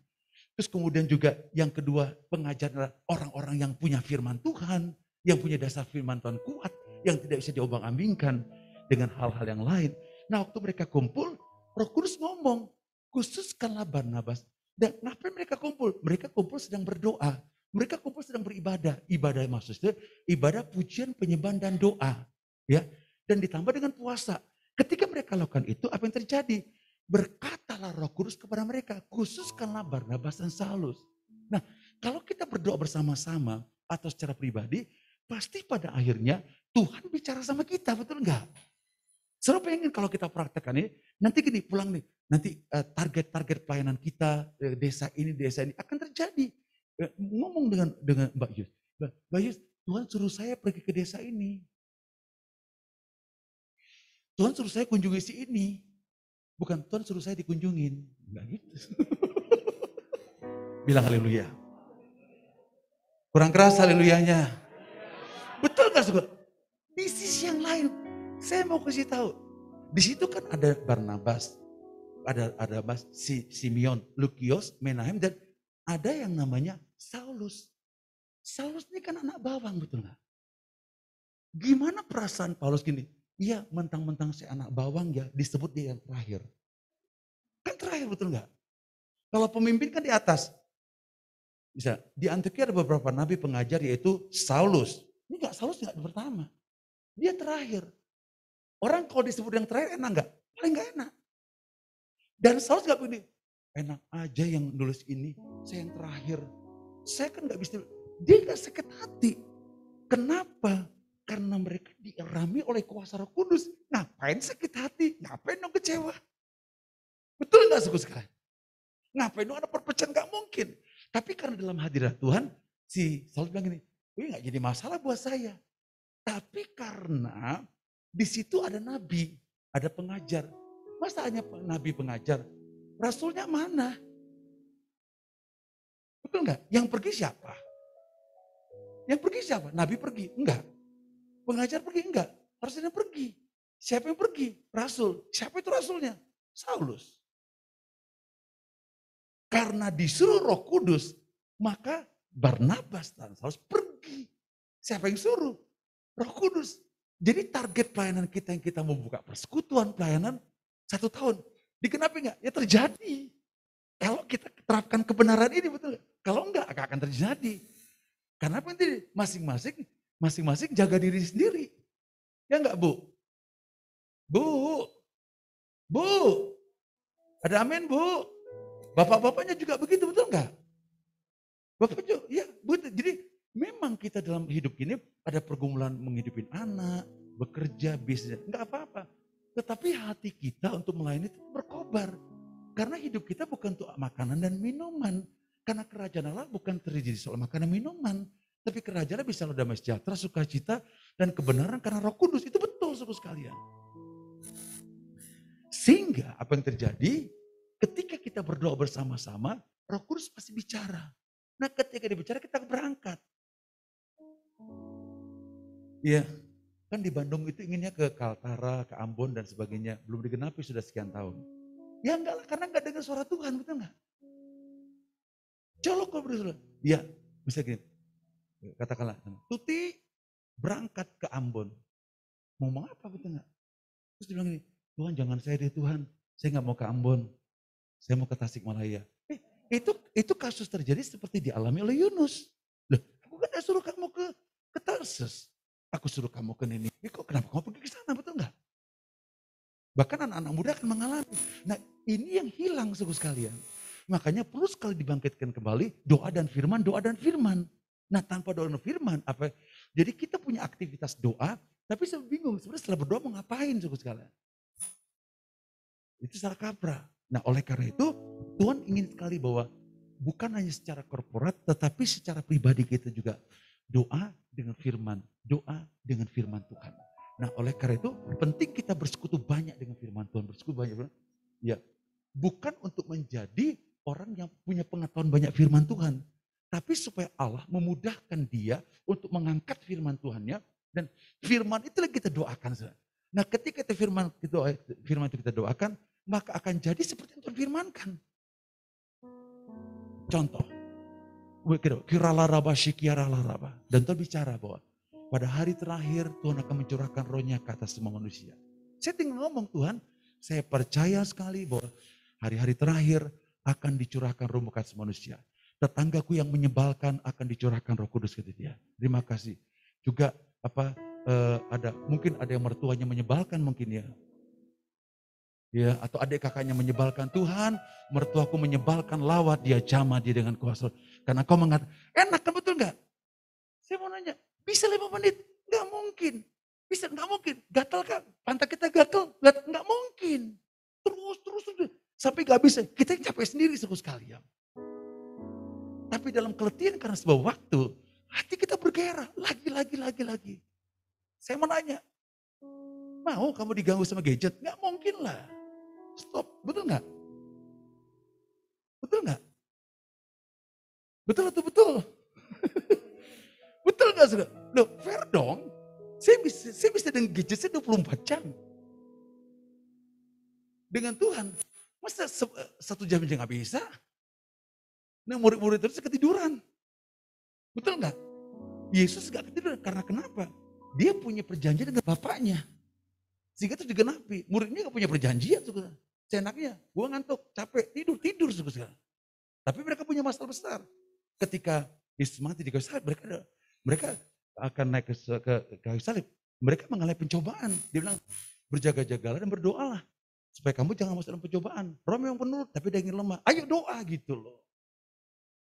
Terus kemudian juga yang kedua, pengajar adalah orang-orang yang punya firman Tuhan, yang punya dasar firman Tuhan kuat, yang tidak bisa diobang-ambingkan dengan hal-hal yang lain. Nah waktu mereka kumpul, Roh Kudus ngomong, khususkanlah Barnabas. Dan ngapain mereka kumpul? Mereka kumpul sedang berdoa. Mereka kumpul sedang beribadah. Ibadah maksudnya ibadah pujian, penyembahan dan doa. Ya, dan ditambah dengan puasa. Ketika mereka lakukan itu, apa yang terjadi? Berkatalah Roh Kudus kepada mereka, khususkanlah Barnabas dan Saulus. Nah, kalau kita berdoa bersama-sama atau secara pribadi, pasti pada akhirnya Tuhan bicara sama kita, betul enggak? Saya pengen kalau kita praktekkan ini, nanti gini pulang nih, nanti target-target pelayanan kita, desa ini akan terjadi. Ngomong dengan Mbak Yus, Mbak Yus, Tuhan suruh saya pergi ke desa ini. Tuhan suruh saya kunjungi si ini. Bukan Tuhan suruh saya dikunjungin. Enggak gitu. Bilang haleluya. Kurang keras haleluyanya. Betul gak sobat? Di sisi yang lain, saya mau kasih tahu. Di situ kan ada Barnabas, ada Simeon, Lukios, Menahem, dan ada yang namanya Saulus. Saulus ini kan anak bawang, betul gak? Gimana perasaan Paulus gini? Iya, mentang-mentang si anak bawang ya, disebut dia yang terakhir. Kan terakhir, betul gak? Kalau pemimpin kan di atas. Bisa, di Antioquia ada beberapa nabi pengajar yaitu Saulus. Ini Saulus nggak pertama. Dia terakhir. Orang kalau disebut yang terakhir enak nggak? Paling nggak enak. Dan Saulus nggak begini, enak aja yang nulis ini, saya yang terakhir. Saya kan nggak bisa, dia nggak sakit hati. Kenapa? Karena mereka diirami oleh kuasa Roh Kudus. Ngapain sakit hati? Ngapain dong kecewa? Betul nggak suku sekali? Ngapain dong ada perpecahan? Nggak mungkin. Tapi karena dalam hadirat Tuhan, si Saulus bilang gini, ini nggak jadi masalah buat saya. Tapi karena di situ ada nabi, ada pengajar. Masa hanya nabi pengajar? Rasulnya mana? Betul nggak? Yang pergi siapa? Yang pergi siapa? Nabi pergi? Enggak. Pengajar pergi? Enggak. Rasulnya pergi. Siapa yang pergi? Rasul. Siapa itu rasulnya? Saulus. Karena disuruh Roh Kudus, maka Barnabas dan Saulus pergi. Siapa yang suruh? Roh Kudus. Jadi target pelayanan kita yang kita mau buka persekutuan pelayanan 1 tahun. Digenapi enggak? Ya terjadi. Kalau kita terapkan kebenaran ini betul. Kalau enggak akan terjadi. Karena apa nanti masing-masing jaga diri sendiri. Ya enggak Bu? Bu. Ada amin Bu? Bapak-bapaknya juga begitu betul enggak? Bapak juga, ya betul. Jadi memang kita dalam hidup ini ada pergumulan menghidupin anak, bekerja, bisnis. Enggak apa-apa. Tetapi hati kita untuk melayani itu berkobar. Karena hidup kita bukan untuk makanan dan minuman. Karena kerajaan Allah bukan terjadi soal makanan dan minuman. Tapi kerajaan Allah bisa damai sejahtera, sukacita, dan kebenaran karena Roh Kudus. Itu betul saudara sekalian. Sehingga apa yang terjadi? Ketika kita berdoa bersama-sama, Roh Kudus pasti bicara. Nah ketika dia bicara kita berangkat. Iya, kan di Bandung itu inginnya ke Kaltara, ke Ambon dan sebagainya. Belum digenapi sudah sekian tahun. Ya enggak lah, karena enggak dengar suara Tuhan, betul enggak? Colok kalau berusaha. Ya, bisa gini. Katakanlah, Tuti berangkat ke Ambon. Mau ngomong apa betul enggak? Terus dia bilang gini, Tuhan jangan saya deh Tuhan. Saya enggak mau ke Ambon. Saya mau ke Tasikmalaya. Itu kasus terjadi seperti dialami oleh Yunus. Loh, aku kan suruh kamu ke Tarsus. Aku suruh kamu ke Niniwe. Kok kenapa kamu pergi ke sana, betul enggak? Bahkan anak-anak muda akan mengalami. Nah ini yang hilang saudara sekalian. Makanya perlu sekali dibangkitkan kembali doa dan firman, doa dan firman. Nah tanpa doa dan firman, apa? Jadi kita punya aktivitas doa, tapi saya bingung sebenarnya setelah berdoa mau ngapain saudara sekalian. Itu salah kaprah. Nah oleh karena itu Tuhan ingin sekali bahwa bukan hanya secara korporat tetapi secara pribadi kita juga doa dengan firman Tuhan. Nah oleh karena itu penting kita bersekutu banyak dengan firman Tuhan, bersekutu banyak. Ya, bukan untuk menjadi orang yang punya pengetahuan banyak firman Tuhan. Tapi supaya Allah memudahkan dia untuk mengangkat firman Tuhannya. Dan firman itulah kita doakan. Nah ketika itu firman itu kita doakan, maka akan jadi seperti yang Tuhan firmankan. Contoh, dan Tuhan bicara bahwa pada hari terakhir Tuhan akan mencurahkan rohnya ke atas semua manusia. Saya tinggal ngomong Tuhan, saya percaya sekali bahwa hari-hari terakhir akan dicurahkan roh ke atas manusia. Tetanggaku yang menyebalkan akan dicurahkan Roh Kudus ke dia. Terima kasih. Juga mungkin ada yang mertuanya menyebalkan mungkin ya. Ya, atau adik kakaknya menyebalkan, Tuhan mertuaku menyebalkan, lawat dia, jamah dia dengan kuasa. Karena kau mengatakan, enak kan betul enggak? Saya mau nanya, bisa 5 menit? Enggak mungkin. Bisa, enggak mungkin. Gatal kan? Pantat kita gatal? Enggak mungkin. Terus. Sampai enggak bisa. Kita yang capek sendiri sekalian. Tapi dalam keletihan karena sebuah waktu, hati kita bergairah. Lagi. Saya mau nanya, mau kamu diganggu sama gadget? Enggak mungkin lah. Stop, betul nggak? Betul nggak? Betul atau betul? Betul nggak saudara? Loh, fair dong. Saya bisa dengan gadget saya 24 jam. Dengan Tuhan, masa 1 jam aja nggak bisa? Nah murid-murid terus ketiduran. Betul nggak? Yesus nggak ketiduran, karena kenapa? Dia punya perjanjian dengan Bapaknya. Sehingga itu digenapi. Muridnya gak punya perjanjian. Seenaknya, gue ngantuk, capek, tidur. Tapi mereka punya masalah besar. Ketika Yesus mati di kayu salib, mereka akan naik ke kayu salib. Mereka mengalami pencobaan. Dia bilang, berjaga-jagalah dan berdoalah. Supaya kamu jangan masuk dalam pencobaan. Roh memang penuh, tapi daging lemah. Ayo doa gitu loh.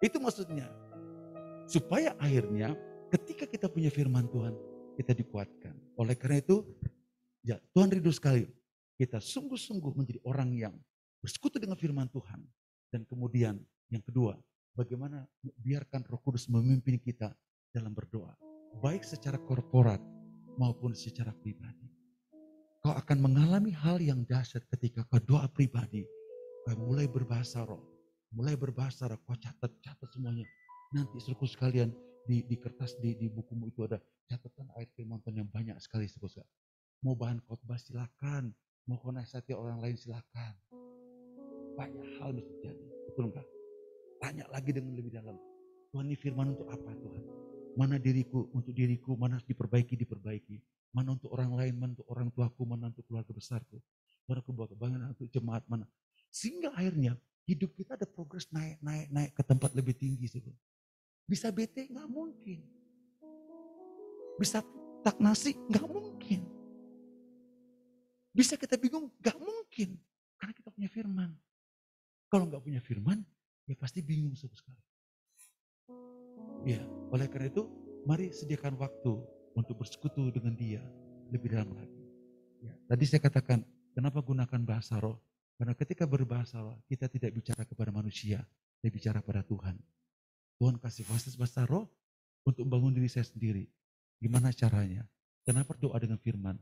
Itu maksudnya. Supaya akhirnya ketika kita punya firman Tuhan, kita dikuatkan. Oleh karena itu, ya Tuhan rindu sekali. Kita sungguh-sungguh menjadi orang yang bersekutu dengan firman Tuhan. Dan kemudian yang kedua, bagaimana biarkan Roh Kudus memimpin kita dalam berdoa. Baik secara korporat maupun secara pribadi. Kau akan mengalami hal yang dahsyat ketika kau doa pribadi. Kau mulai berbahasa roh. Mulai berbahasa roh, kau catat semuanya. Nanti suruhku sekalian di kertas, di bukumu itu ada catatan ayat firman Tuhan yang banyak sekali. Mau bahan khotbah silakan. Mau kau nasihati orang lain silakan. Banyak hal bisa terjadi. Betul enggak? Tanya lagi dengan lebih dalam. Tuhan, ini firman untuk apa Tuhan? Mana diriku, untuk diriku, mana harus diperbaiki. Mana untuk orang lain, mana untuk orang tuaku, mana untuk keluarga besarku. Mana aku buat kebanyakan untuk jemaat mana. Sehingga akhirnya hidup kita ada progres naik ke tempat lebih tinggi. Bisa bete? Nggak mungkin. Bisa stagnasi? Nggak mungkin. Bisa kita bingung? Nggak mungkin. Karena kita punya firman. Kalau nggak punya firman, ya pasti bingung sekali. Ya, oleh karena itu, mari sediakan waktu untuk bersekutu dengan Dia lebih dalam lagi. Ya, tadi saya katakan, kenapa gunakan bahasa roh? Karena ketika berbahasa roh, kita tidak bicara kepada manusia, kita bicara pada Tuhan. Tuhan kasih fasilitas bahasa roh untuk membangun diri saya sendiri. Gimana caranya? Kenapa doa dengan firman?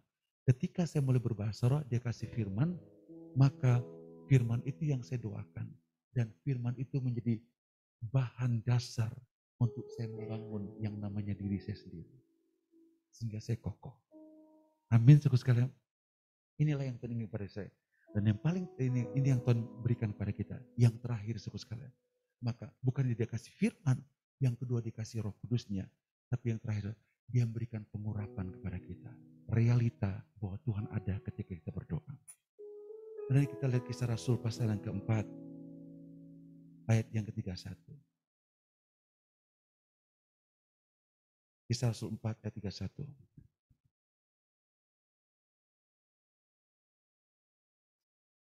Ketika saya mulai berbahasa roh, Dia kasih firman, maka firman itu yang saya doakan. Dan firman itu menjadi bahan dasar untuk saya membangun yang namanya diri saya sendiri. Sehingga saya kokoh. Amin, saudara sekalian. Inilah yang Tuhan ingin pada saya. Dan yang paling ini yang Tuhan berikan kepada kita. Yang terakhir, saudara sekalian. Maka bukan dia kasih firman, yang kedua dikasih Roh Kudusnya. Tapi yang terakhir, Dia memberikan pengurapan kepada kita. Realita bahwa Tuhan ada ketika kita berdoa. Nanti kita lihat Kisah Rasul pasal yang keempat. Ayat yang ke-31. Kisah Rasul 4 ayat 31.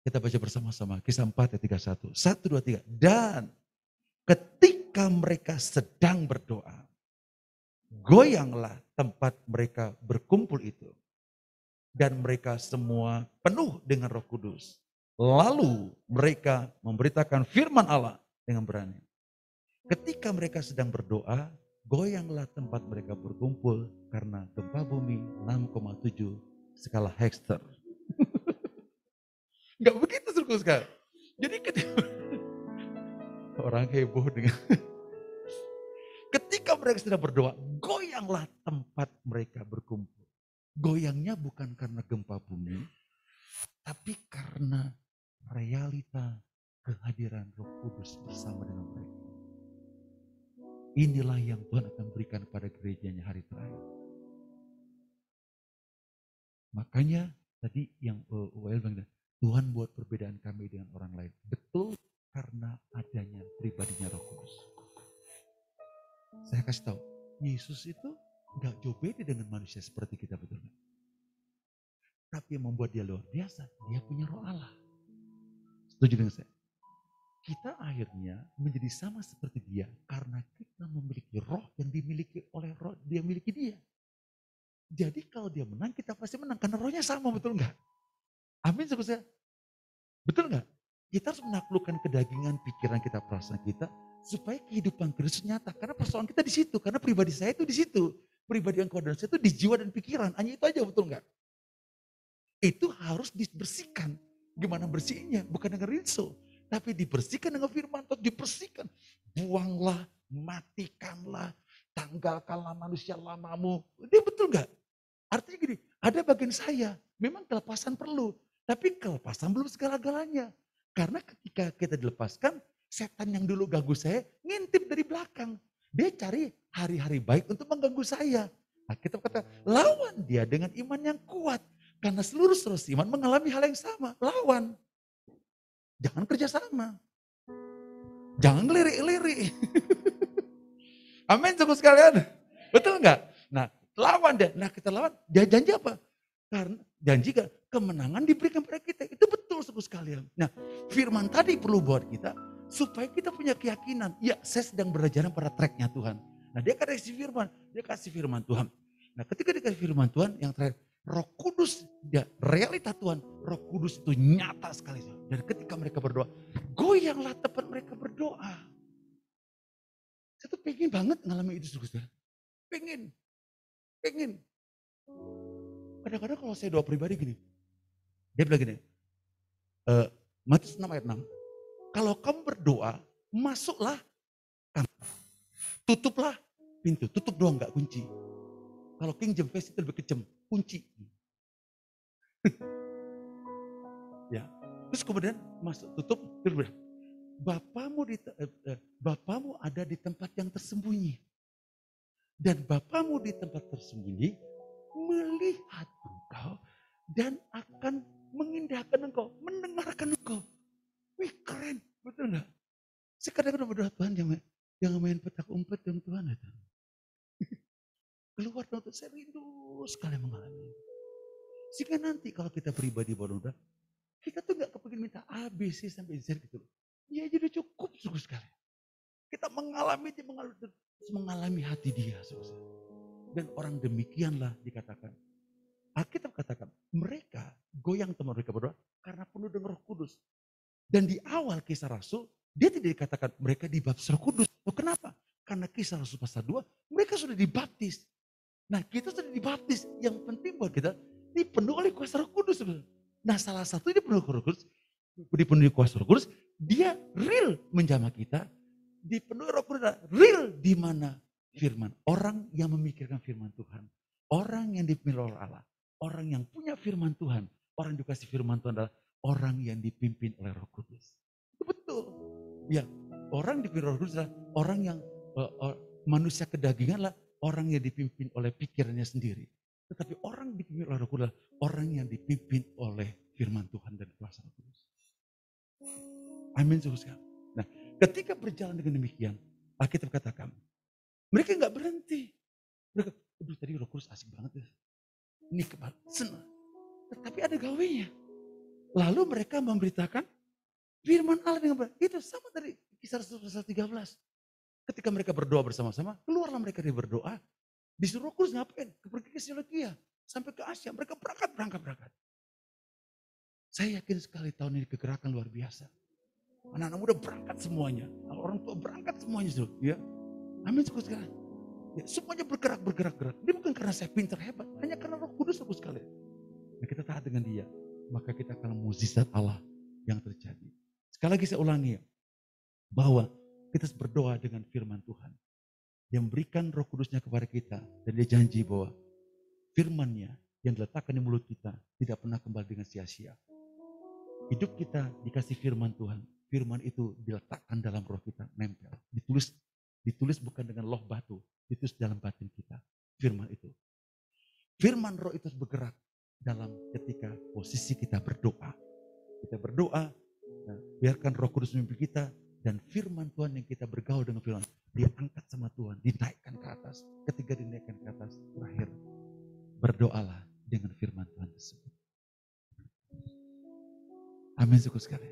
Kita baca bersama-sama. Kisah 4 ayat 31. 1, 2, 3. Dan ketika mereka sedang berdoa, goyanglah tempat mereka berkumpul itu. Dan mereka semua penuh dengan Roh Kudus. Lalu mereka memberitakan firman Allah dengan berani. Ketika mereka sedang berdoa, goyanglah tempat mereka berkumpul karena gempa bumi 6,7 skala Richter. Enggak begitu sekali. Jadi orang heboh dengan ketika mereka sedang berdoa, goyanglah tempat mereka berkumpul. Goyangnya bukan karena gempa bumi, tapi karena realita kehadiran Roh Kudus bersama dengan mereka. Inilah yang Tuhan akan berikan pada gerejanya hari terakhir. Makanya tadi yang UL bilang, Tuhan buat perbedaan kami dengan orang lain. Betul, karena adanya pribadinya Roh Kudus. Saya kasih tahu, Yesus itu gak jauh beda dengan manusia seperti kita, betul gak? Tapi yang membuat dia luar biasa, dia punya Roh Allah. Setuju dengan saya? Kita akhirnya menjadi sama seperti dia karena kita memiliki roh yang dimiliki oleh roh, dia miliki dia. Jadi kalau dia menang, kita pasti menang karena rohnya sama, betul nggak? Amin, saudara. Betul nggak? Kita harus menaklukkan kedagingan, pikiran kita, perasaan kita, supaya kehidupan Kristus nyata. Karena persoalan kita di situ, karena pribadi saya itu di situ. Pribadi yang kau dan saya itu di jiwa dan pikiran, hanya itu aja, betul nggak? Itu harus dibersihkan. Gimana bersihnya? Bukan dengan rinso. Tapi dibersihkan dengan firman Tuhan, dibersihkan. Buanglah, matikanlah, tanggalkanlah manusia lamamu. Ini betul gak? Artinya gini, ada bagian saya, memang kelepasan perlu. Tapi kelepasan belum segala-galanya. Karena ketika kita dilepaskan, setan yang dulu ganggu saya, ngintip dari belakang. Dia cari hari-hari baik untuk mengganggu saya. Nah, kita kata, lawan dia dengan iman yang kuat. Karena seluruh iman mengalami hal yang sama, lawan. Jangan kerjasama. Jangan ngelirik-lirik. Amin, saudara sekalian. Betul nggak? Nah, lawan dia. Nah, kita lawan. Dia janji apa? Karena janji kan kemenangan diberikan pada kita. Itu betul, saudara sekalian. Nah, firman tadi perlu buat kita supaya kita punya keyakinan. Ya, saya sedang berjalan pada tracknya Tuhan. Nah, dia kasih firman. Dia kasih firman Tuhan. Nah, ketika dikasih firman Tuhan, yang terakhir, Roh Kudus, ya, realita Tuhan, Roh Kudus itu nyata sekali. Dan ketika mereka berdoa, goyanglah tempat mereka berdoa. Saya tuh pengen banget ngalamin itu, saudara. Pengen. Kadang-kadang kalau saya doa pribadi gini, dia bilang gini, Matius 6 ayat 6, kalau kamu berdoa, masuklah kamar, tutuplah pintu, tutup doang gak kunci. Kalau King James Version itu lebih kejam, kunci. Ya, terus kemudian masuk, tutup, terus bilang, Bapamu ada di tempat yang tersembunyi. Dan Bapamu di tempat tersembunyi melihat engkau dan akan mengindahkan engkau, mendengarkan engkau. Wih, keren, betul enggak? Saya kadang-kadang berdoa, Tuhan jangan main petak umpet dong Tuhan. Keluar dong, saya rindu sekali mengalami. Sehingga nanti kalau kita pribadi berdoa, kita tuh enggak kepingin minta A, B, C sampai Z gitu. Ya jadi cukup sungguh sekali. Kita mengalami dia, mengalami hati dia. Dan orang demikianlah dikatakan. Alkitab katakan, mereka goyang teman mereka berdoa karena penuh dengan Roh Kudus. Dan di awal kisah Rasul, dia tidak dikatakan mereka dibaptis Roh Kudus. Oh, kenapa? Karena kisah Rasul pasal 2, mereka sudah dibaptis. Nah, kita sudah dibaptis. Yang penting buat kita, dipenuhi oleh kuasa Roh Kudus. Nah, salah satu dipenuhi Roh Kudus, dipenuhi kuasa Roh Kudus, dia real menjamah kita, dipenuhi Roh Kudus, real di mana firman. Orang yang memikirkan firman Tuhan, orang yang dipilih oleh Allah, orang yang punya firman Tuhan, orang yang dikasih firman Tuhan adalah orang yang dipimpin oleh Roh Kudus. Itu betul. Ya, orang dipimpin oleh Roh Kudus adalah orang yang manusia kedagingan lah, orang yang dipimpin oleh pikirannya sendiri. Tetapi orang dipimpin oleh Roh Kudus adalah orang yang dipimpin oleh firman Tuhan dan kuasa Roh Kudus. Amin, saudara. Nah, ketika berjalan dengan demikian, Alkitab katakan, mereka nggak berhenti. Mereka, aduh tadi Roh Kudus asik banget ya. Ini senang. Tetapi ada gawainya. Lalu mereka memberitakan firman Allah dengan benar. Itu sama dari kisah pasal 13. Ketika mereka berdoa bersama-sama, keluarlah mereka dari berdoa. Disuruh Roh Kudus ngapain? Pergi ke Seleukia, sampai ke Asia. Mereka berangkat. Saya yakin sekali tahun ini kegerakan luar biasa. Anak-anak muda berangkat semuanya. Orang tua berangkat semuanya. Ya. Amin, sekali. Ya, semuanya bergerak. Ini bukan karena saya pintar hebat, hanya karena Roh Kudus aku sekali. Nah, kita taat dengan dia, maka kita akan mukjizat Allah yang terjadi. Sekali lagi saya ulangi ya, bahwa kita berdoa dengan firman Tuhan. Dia memberikan Roh Kudusnya kepada kita, dan dia janji bahwa firman-Nya yang diletakkan di mulut kita tidak pernah kembali dengan sia-sia. Hidup kita dikasih firman Tuhan. Firman itu diletakkan dalam roh kita, nempel. Ditulis bukan dengan loh batu, ditulis dalam batin kita. Firman itu. Firman roh itu bergerak dalam ketika posisi kita berdoa. Kita berdoa, biarkan Roh Kudus memimpin kita, dan firman Tuhan yang kita bergaul dengan firman, dia angkat sama Tuhan, dinaikkan ke atas. Ketika dinaikkan ke atas, terakhir berdoalah dengan firman Tuhan tersebut. Amin, syukur sekali.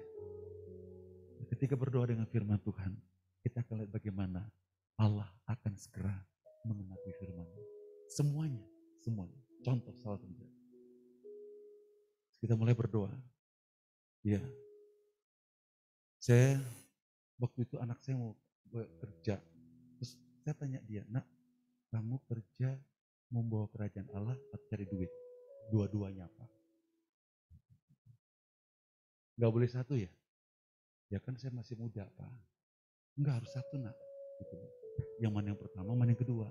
Ketika berdoa dengan firman Tuhan, kita akan lihat bagaimana Allah akan segera mengenapi firman-Nya. Semuanya. Contoh salah satu. Kita mulai berdoa. Ya. Saya waktu itu anak saya mau kerja. Terus saya tanya dia, "Nak, kamu kerja membawa kerajaan Allah atau cari duit?" Dua-duanya, Pak. Gak boleh satu ya? Ya kan saya masih muda, Pak. Enggak, harus satu, Nak. Gitu. Yang mana yang pertama, mana yang kedua.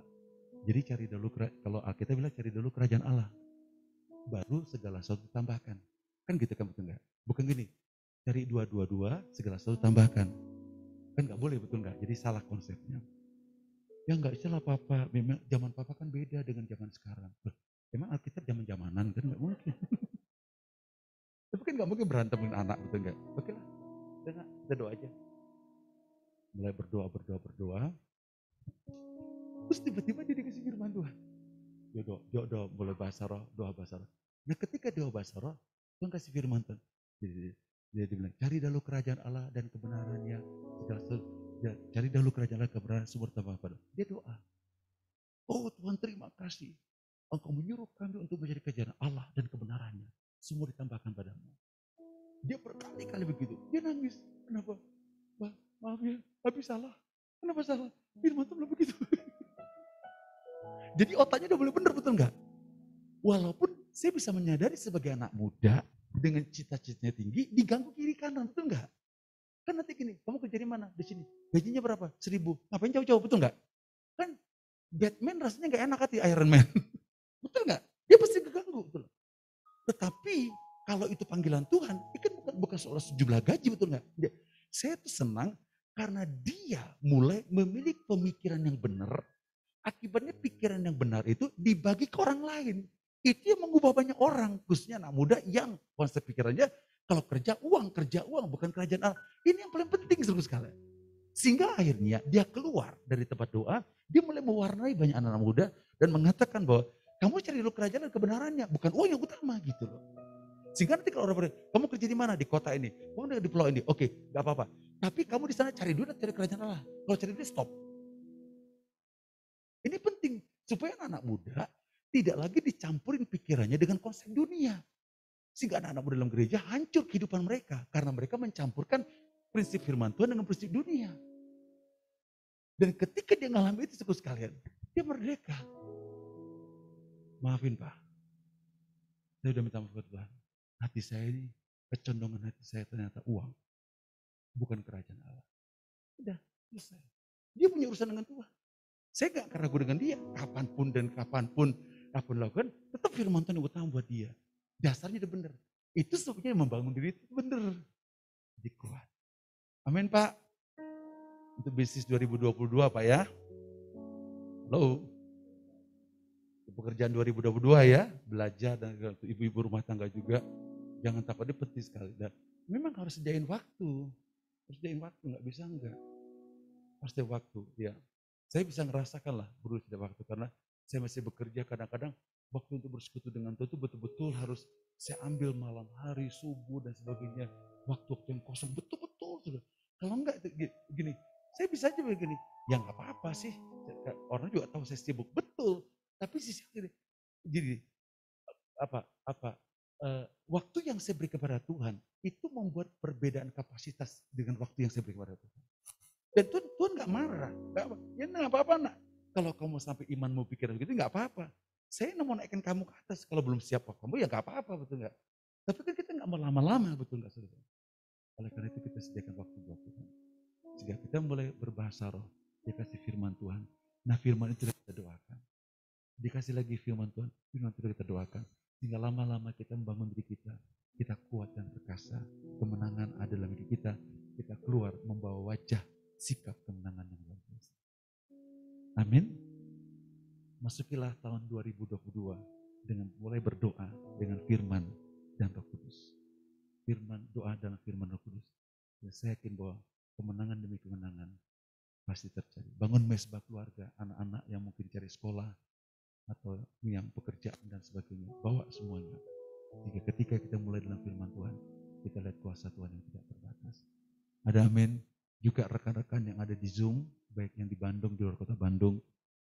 Jadi cari dulu, kalau Alkitab bilang cari dulu kerajaan Allah. Baru segala sesuatu tambahkan. Kan gitu kan, betul enggak? Bukan gini, cari dua, segala sesuatu tambahkan. Kan enggak boleh, betul enggak? Jadi salah konsepnya. Ya enggak salah Papa, memang zaman Papa kan beda dengan zaman sekarang. Emang Alkitab zaman-zamanan kan enggak mungkin. Tapi kan enggak mungkin berantem dengan anak, betul enggak? Oke lah, kita doa aja. Mulai berdoa. Terus tiba-tiba dia dikasih firman Tuhan. Dia boleh bahasa roh, doa bahasa roh. Nah ketika doa bahasa roh, Tuhan kasih firman Tuhan. Dia bilang, cari dahulu kerajaan Allah dan kebenarannya. Cari dahulu kerajaan Allah kebenaran sumber tambah pada. Dia doa. Oh Tuhan terima kasih. Engkau menyuruh kami untuk mencari kerajaan Allah dan kebenarannya. Semua ditambahkan padamu. Dia berkali-kali begitu. Dia nangis. Kenapa? Maaf ya, habis salah. Kenapa salah? Firman Tuhan begitu. Jadi otaknya udah boleh benar, betul enggak? Walaupun saya bisa menyadari sebagai anak muda dengan cita-citanya tinggi, diganggu kiri kanan, betul enggak? Kan nanti gini, kamu kerja di mana? Di sini. Gajinya berapa? 1.000. Ngapain jauh-jauh, betul enggak? Kan Batman rasanya enggak enak hati Iron Man. Betul enggak? Dia pasti keganggu, betul. Tetapi kalau itu panggilan Tuhan, itu kan bukan soal sejumlah gaji, betul enggak? Saya tuh senang karena dia mulai memiliki pemikiran yang benar. Akibatnya pikiran yang benar itu dibagi ke orang lain. Itu yang mengubah banyak orang, khususnya anak muda yang konsep pikirannya kalau kerja uang, bukan kerajaan Allah. Ini yang paling penting sekali. Sehingga akhirnya dia keluar dari tempat doa, dia mulai mewarnai banyak anak-anak muda dan mengatakan bahwa kamu cari dulu kerajaan dan kebenarannya, bukan uang yang utama gitu loh. Sehingga nanti kalau orang berkata, kamu kerja di mana? Di kota ini. Kamu di pulau ini. Oke, gak apa-apa. Tapi kamu di sana cari dulu dan cari kerajaan Allah. Kalau cari dulu stop. Ini penting supaya anak muda tidak lagi dicampurin pikirannya dengan konsep dunia. Sehingga anak-anak muda dalam gereja hancur kehidupan mereka. Karena mereka mencampurkan prinsip firman Tuhan dengan prinsip dunia. Dan ketika dia mengalami itu sekalian, dia merdeka. Maafin Pak, saya udah minta maaf ke Tuhan. Hati saya ini, kecondongan hati saya ternyata uang. Bukan kerajaan Allah. Udah, selesai. Dia punya urusan dengan Tuhan. Saya gak ragu dengan dia. Kapanpun lakukan, tetap firman Tuhan yang utama buat dia. Dasarnya udah benar. Itu sebetulnya membangun diri itu benar. Jadi kuat. Amin Pak. Untuk bisnis 2022 Pak ya. Halo. Pekerjaan 2022 ya. Belajar dan ibu-ibu rumah tangga juga. Jangan takut, dia penting sekali. Dan memang harus sediain waktu. Gak bisa enggak. Harus sediain waktu ya. Saya bisa ngerasakan lah berusaha waktu karena saya masih bekerja kadang-kadang waktu untuk bersekutu dengan Tuhan itu betul-betul harus saya ambil malam hari, subuh dan sebagainya. Waktu-waktu yang kosong betul-betul. Kalau enggak gini, saya bisa aja begini, ya nggak apa-apa sih. Orang juga tahu saya sibuk, betul. Tapi sisi kiri, jadi waktu yang saya beri kepada Tuhan itu membuat perbedaan kapasitas dengan waktu yang saya beri kepada Tuhan. Dan Tuhan gak marah, ya gak apa-apa nak. Kalau kamu sampai imanmu pikiran begitu gak apa-apa. Saya mau naikkan kamu ke atas, kalau belum siap kamu ya gak apa-apa, betul gak? Tapi kan kita gak mau lama-lama, betul gak saudara? Oleh karena itu kita sediakan waktu buat Tuhan. Sehingga kita mulai berbahasa roh, dia kasih firman Tuhan. Nah firman itu kita doakan. Dikasih lagi firman Tuhan, firman itu kita doakan. Sehingga lama-lama kita membangun diri kita kuat dan perkasa. Kemenangan ada dalam diri kita keluar membawa wajah sikap kemenangan yang luar biasa. Amin. Masukilah tahun 2022 dengan mulai berdoa dengan firman dan Roh Kudus. Firman, doa dalam firman Roh Kudus. Dan saya yakin bahwa kemenangan demi kemenangan pasti terjadi. Bangun mesbah keluarga, anak-anak yang mungkin cari sekolah atau yang pekerjaan dan sebagainya. Bawa semuanya. Jika ketika kita mulai dalam firman Tuhan, kita lihat kuasa Tuhan yang tidak terbatas. Ada amin. Juga rekan-rekan yang ada di Zoom, baik yang di Bandung, di luar kota Bandung.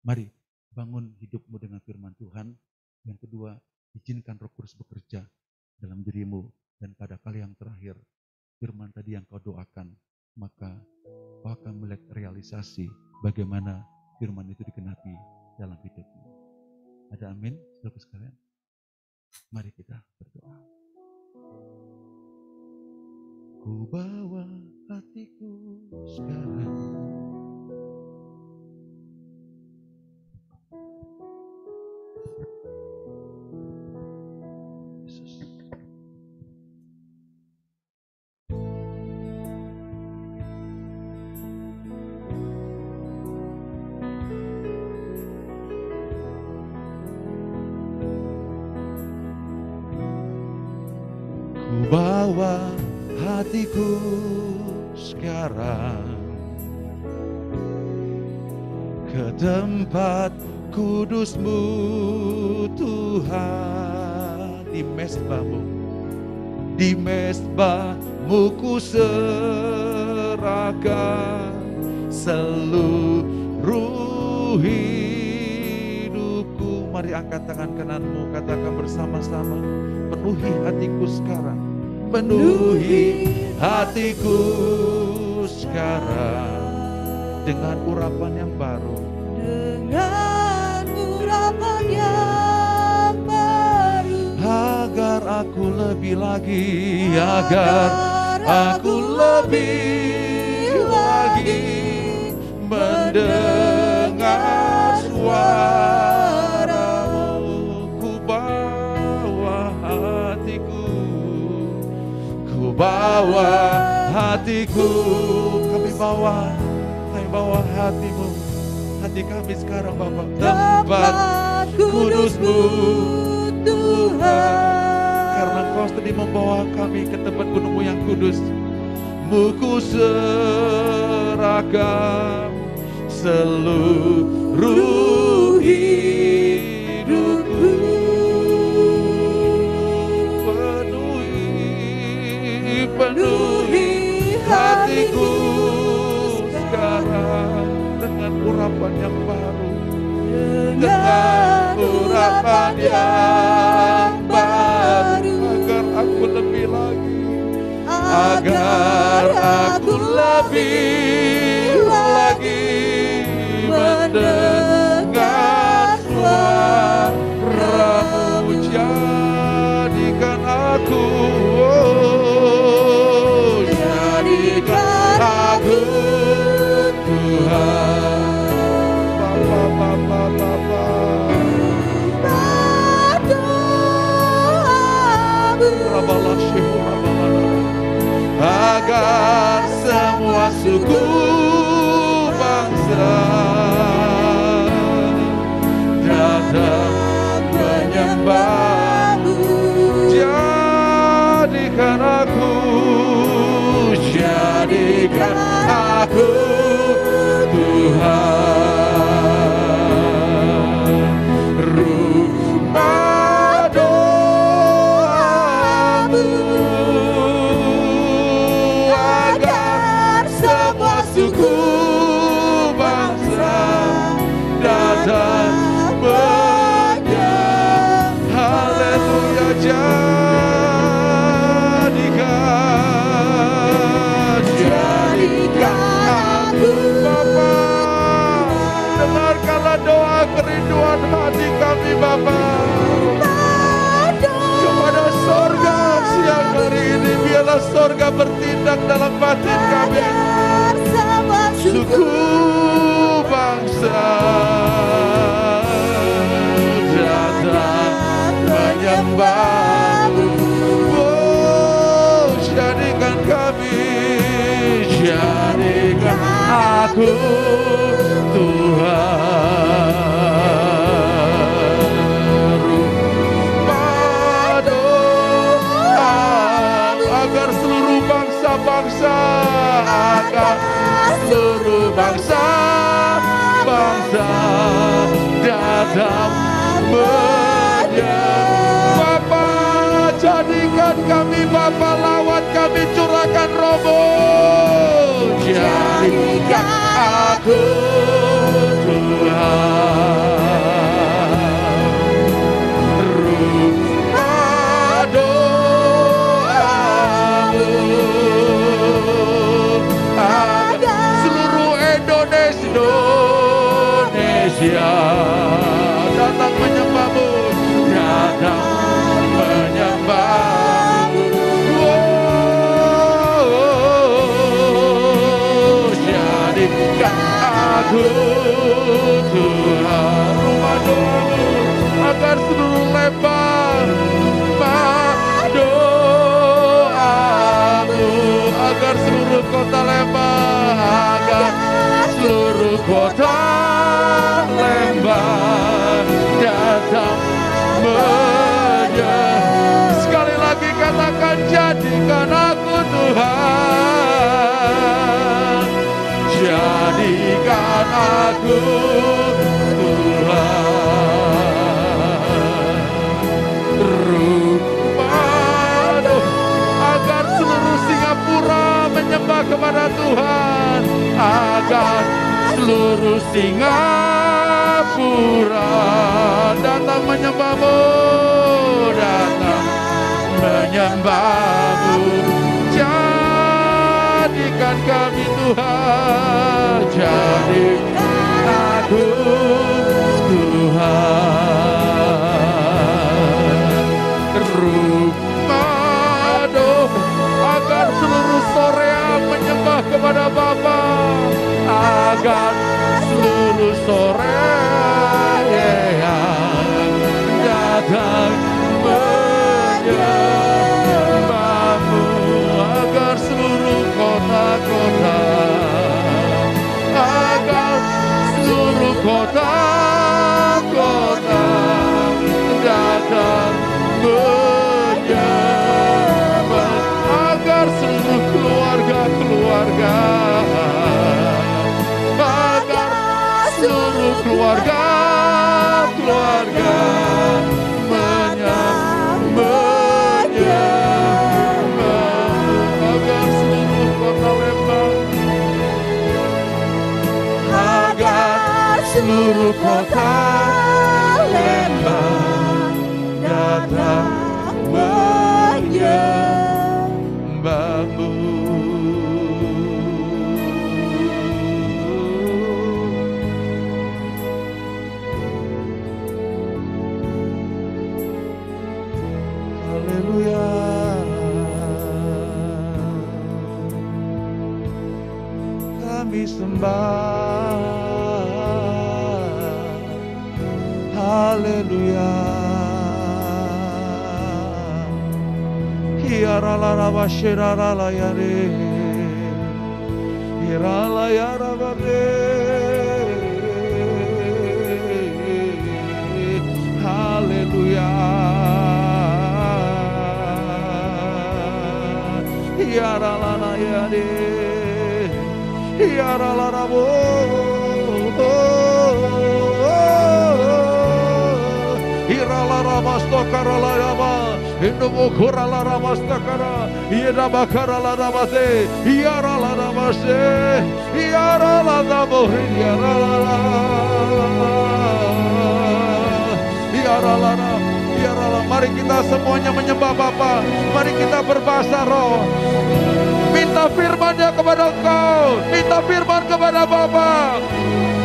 Mari bangun hidupmu dengan firman Tuhan. Yang kedua, izinkan Roh Kudus bekerja dalam dirimu. Dan pada kali yang terakhir, firman tadi yang kau doakan, maka kau akan melihat realisasi bagaimana firman itu digenapi dalam hidupmu. Ada amin, saudara sekalian? Mari kita berdoa. Ku bawa hatiku sekarang, Yesus. Ku bawa hatiku sekarang ke tempat kudus-Mu Tuhan. Di mesbah-Mu, di mesbah-Mu ku serahkan seluruh hidupku. Mari angkat tangan kananmu, katakan bersama-sama, penuhi hatiku sekarang, penuhi hatiku sekarang dengan urapan yang baru, dengan urapan yang baru, agar aku lebih lagi, agar aku lebih lagi mendengar suara-Mu. Ku bawa hatiku, ku bawa hatiku, kami bawa hati-Mu, hati kami sekarang Bapa, tempat kudus-Mu Tuhan. Karena Engkau tadi membawa kami ke tempat gunung-Mu yang kudus, Mu ku serahkan seluruh hidupku. Penuhi hatiku sekarang dengan urapan yang baru, dengan urapan yang baru, agar aku lebih lagi, agar aku lebih lagi mendengar suara-Mu. Jadikan aku, jadikan aku Tuhan. Agar semua suku bangsa datang menyembah-Mu. Jadikan aku Tuhan, rumah doa-Mu, agar semua suku bangsa datang menyembah. Haleluya. Jadikan aku Bapa. Dengarkanlah doa kerinduan hati kami Bapa kepada sorga siang hari ini. Biarlah sorga bertindak dalam batin kami, suku bangsa datang menyembah-Mu. Oh, jadikan kami, jadikan aku Tuhan, rumah doa-Mu, agar seluruh bangsa-bangsa, agar seluruh bangsa-bangsa datang menyembah. Bapa, jadikan kami Bapa, lawat kami, curahkan Roh-Mu. Jadikan aku Tuhan, rumah doa-Mu, agar seluruh Indonesia datang menyembah-Mu, datang menyembah-Mu. Oh, jadikan aku Tuhan, rumah doa-Mu, agar seluruh Lembang doa-Mu, agar seluruh kota Lembang, agar seluruh kota Lembang datang menyembah. Sekali lagi katakan, jadikan aku Tuhan, jadikan aku akan seluruh Singapura datang menyembahmu, datang menyembahmu. Jadikan kami Tuhan, jadikan aku Tuhan. Rumah doa agar seluruh Soreang menyembah kepada Bapa, agar seluruh Soreang datang menyembahmu, agar seluruh kota-kota, agar seluruh kota-kota datang menyembah, agar seluruh keluarga-keluarga, agar seluruh keluarga-keluarga menyembah, agar seluruh kota Lembang, agar seluruh kota Lembang datang menyembahmu. Haleluya. Kami sembah. Haleluya. Hiarala bashirala yare, hirala yara bare. Haleluya. Hiarala yare, hiarala rabo. Hirala rabastokarala raba. Indomokurala ramastakara, Yedabakarala ramase, Yarala ramase, Yarala namohi, Yarala. Mari kita semuanya menyembah Bapa. Mari kita berbahasa roh. Minta firman-Nya kepada Engkau, minta firman kepada Bapa.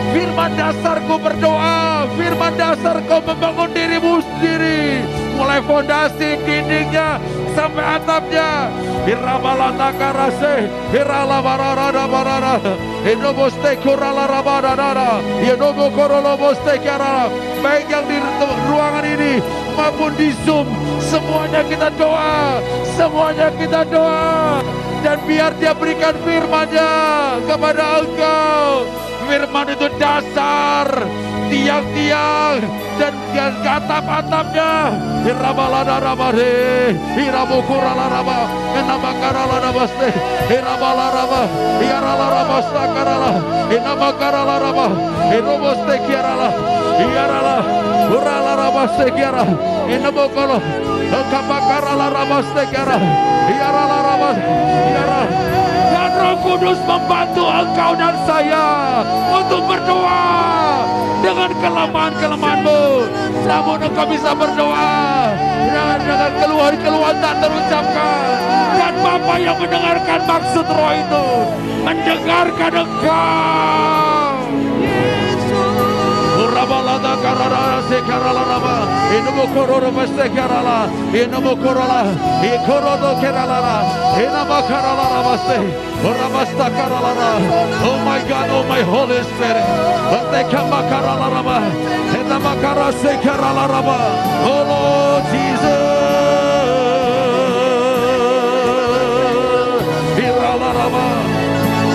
Firman dasarku berdoa, firman dasarku membangun dirimu sendiri, mulai fondasi dindingnya sampai atapnya. Hirabalata karase, hiralabarara barara, enoboste kurala rabarara, enobokoroloboste karara. Baik yang di ruangan ini maupun di Zoom, semuanya kita doa, semuanya kita doa. Dan biar Dia berikan firman-Nya kepada engkau. Firman itu dasar, tiang-tiang dan atap-atapnya. Hirabalada rabare, hirabukurala raba, enabakarala rabaste, hirabala raba, hirala rabasta karala, enabakarala raba, hiroboste kiarala, hirala, urala rabaste kiara, enabokolo, kabakarala rabaste kiara, hirala rabas, hirala. Roh Kudus membantu engkau dan saya untuk berdoa dengan kelemahan-kelemahanmu. Namun engkau bisa berdoa dengan keluhan-keluhan tak terucapkan. Dan Bapa yang mendengarkan maksud roh itu mendengarkan engkau. Rabalada karara sekarala raba, inomokororo mastekarala, inomokorala, ikorodo kerala, inabakarala rabaste, rabastakarala. Oh my God, oh my Holy Spirit, batekabakarala raba, inamakara sekarala raba. Oh Lord Jesus, irala raba,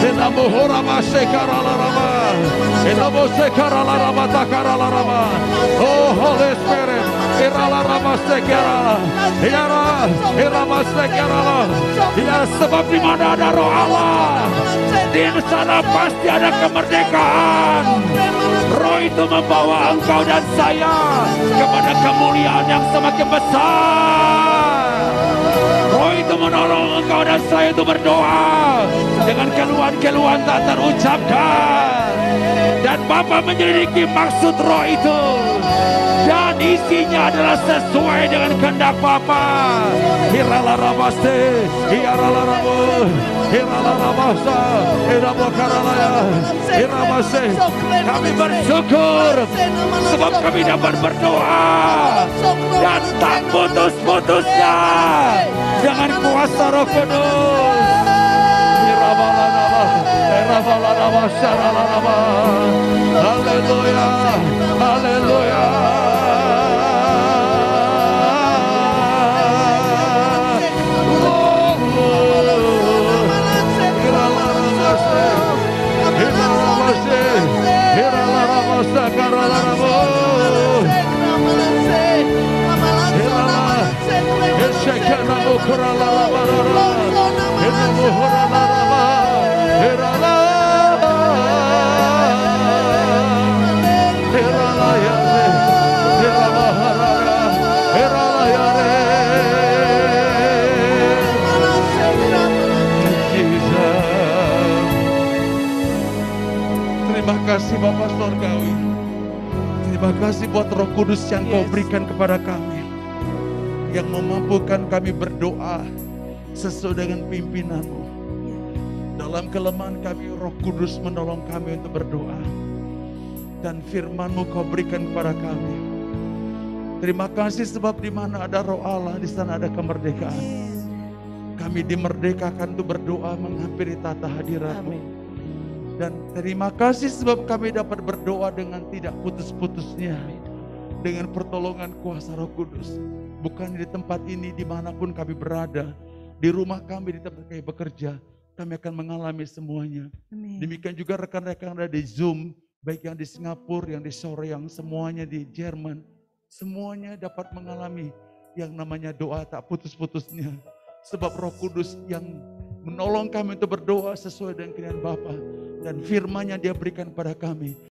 inamohora mastekarala raba. Oh Holy Spirit, ya sebab di mana ada roh Allah, di sana pasti ada kemerdekaan. Roh itu membawa engkau dan saya kepada kemuliaan yang semakin besar. Roh itu menolong engkau dan saya itu berdoa dengan keluhan-keluhan tak terucapkan. Dan Bapa menyelidiki maksud roh itu. Dan isinya adalah sesuai dengan kehendak Bapa. Hirala rabaste, hirala rabu, hirala rabasa, hirala karalaya, hirabase. Kami bersyukur sebab kami dapat berdoa dan tak putus-putusnya dengan kuasa Roh Kudus. Haleluya, haleluya. Terima kasih Bapa Surgawi. Terima kasih buat Roh Kudus yang Kau berikan kepada kami, yang memampukan kami berdoa sesuai dengan pimpinan-Mu. Dalam kelemahan kami, Roh Kudus menolong kami untuk berdoa. Dan firman-Mu Kau berikan kepada kami. Terima kasih sebab di mana ada Roh Allah, di sana ada kemerdekaan. Kami dimerdekakan untuk berdoa menghampiri tata hadirat-Mu. Dan terima kasih sebab kami dapat berdoa dengan tidak putus-putusnya. Dengan pertolongan kuasa Roh Kudus. Bukan di tempat ini, dimanapun kami berada. Di rumah kami, di tempat kami bekerja. Kami akan mengalami semuanya. Amin. Demikian juga rekan-rekan ada di Zoom. Baik yang di Singapura, yang di Soreang, semuanya di Jerman. Semuanya dapat mengalami yang namanya doa tak putus-putusnya. Sebab Roh Kudus yang menolong kami untuk berdoa sesuai dengan kehendak Bapa. Dan firman yang Dia berikan pada kami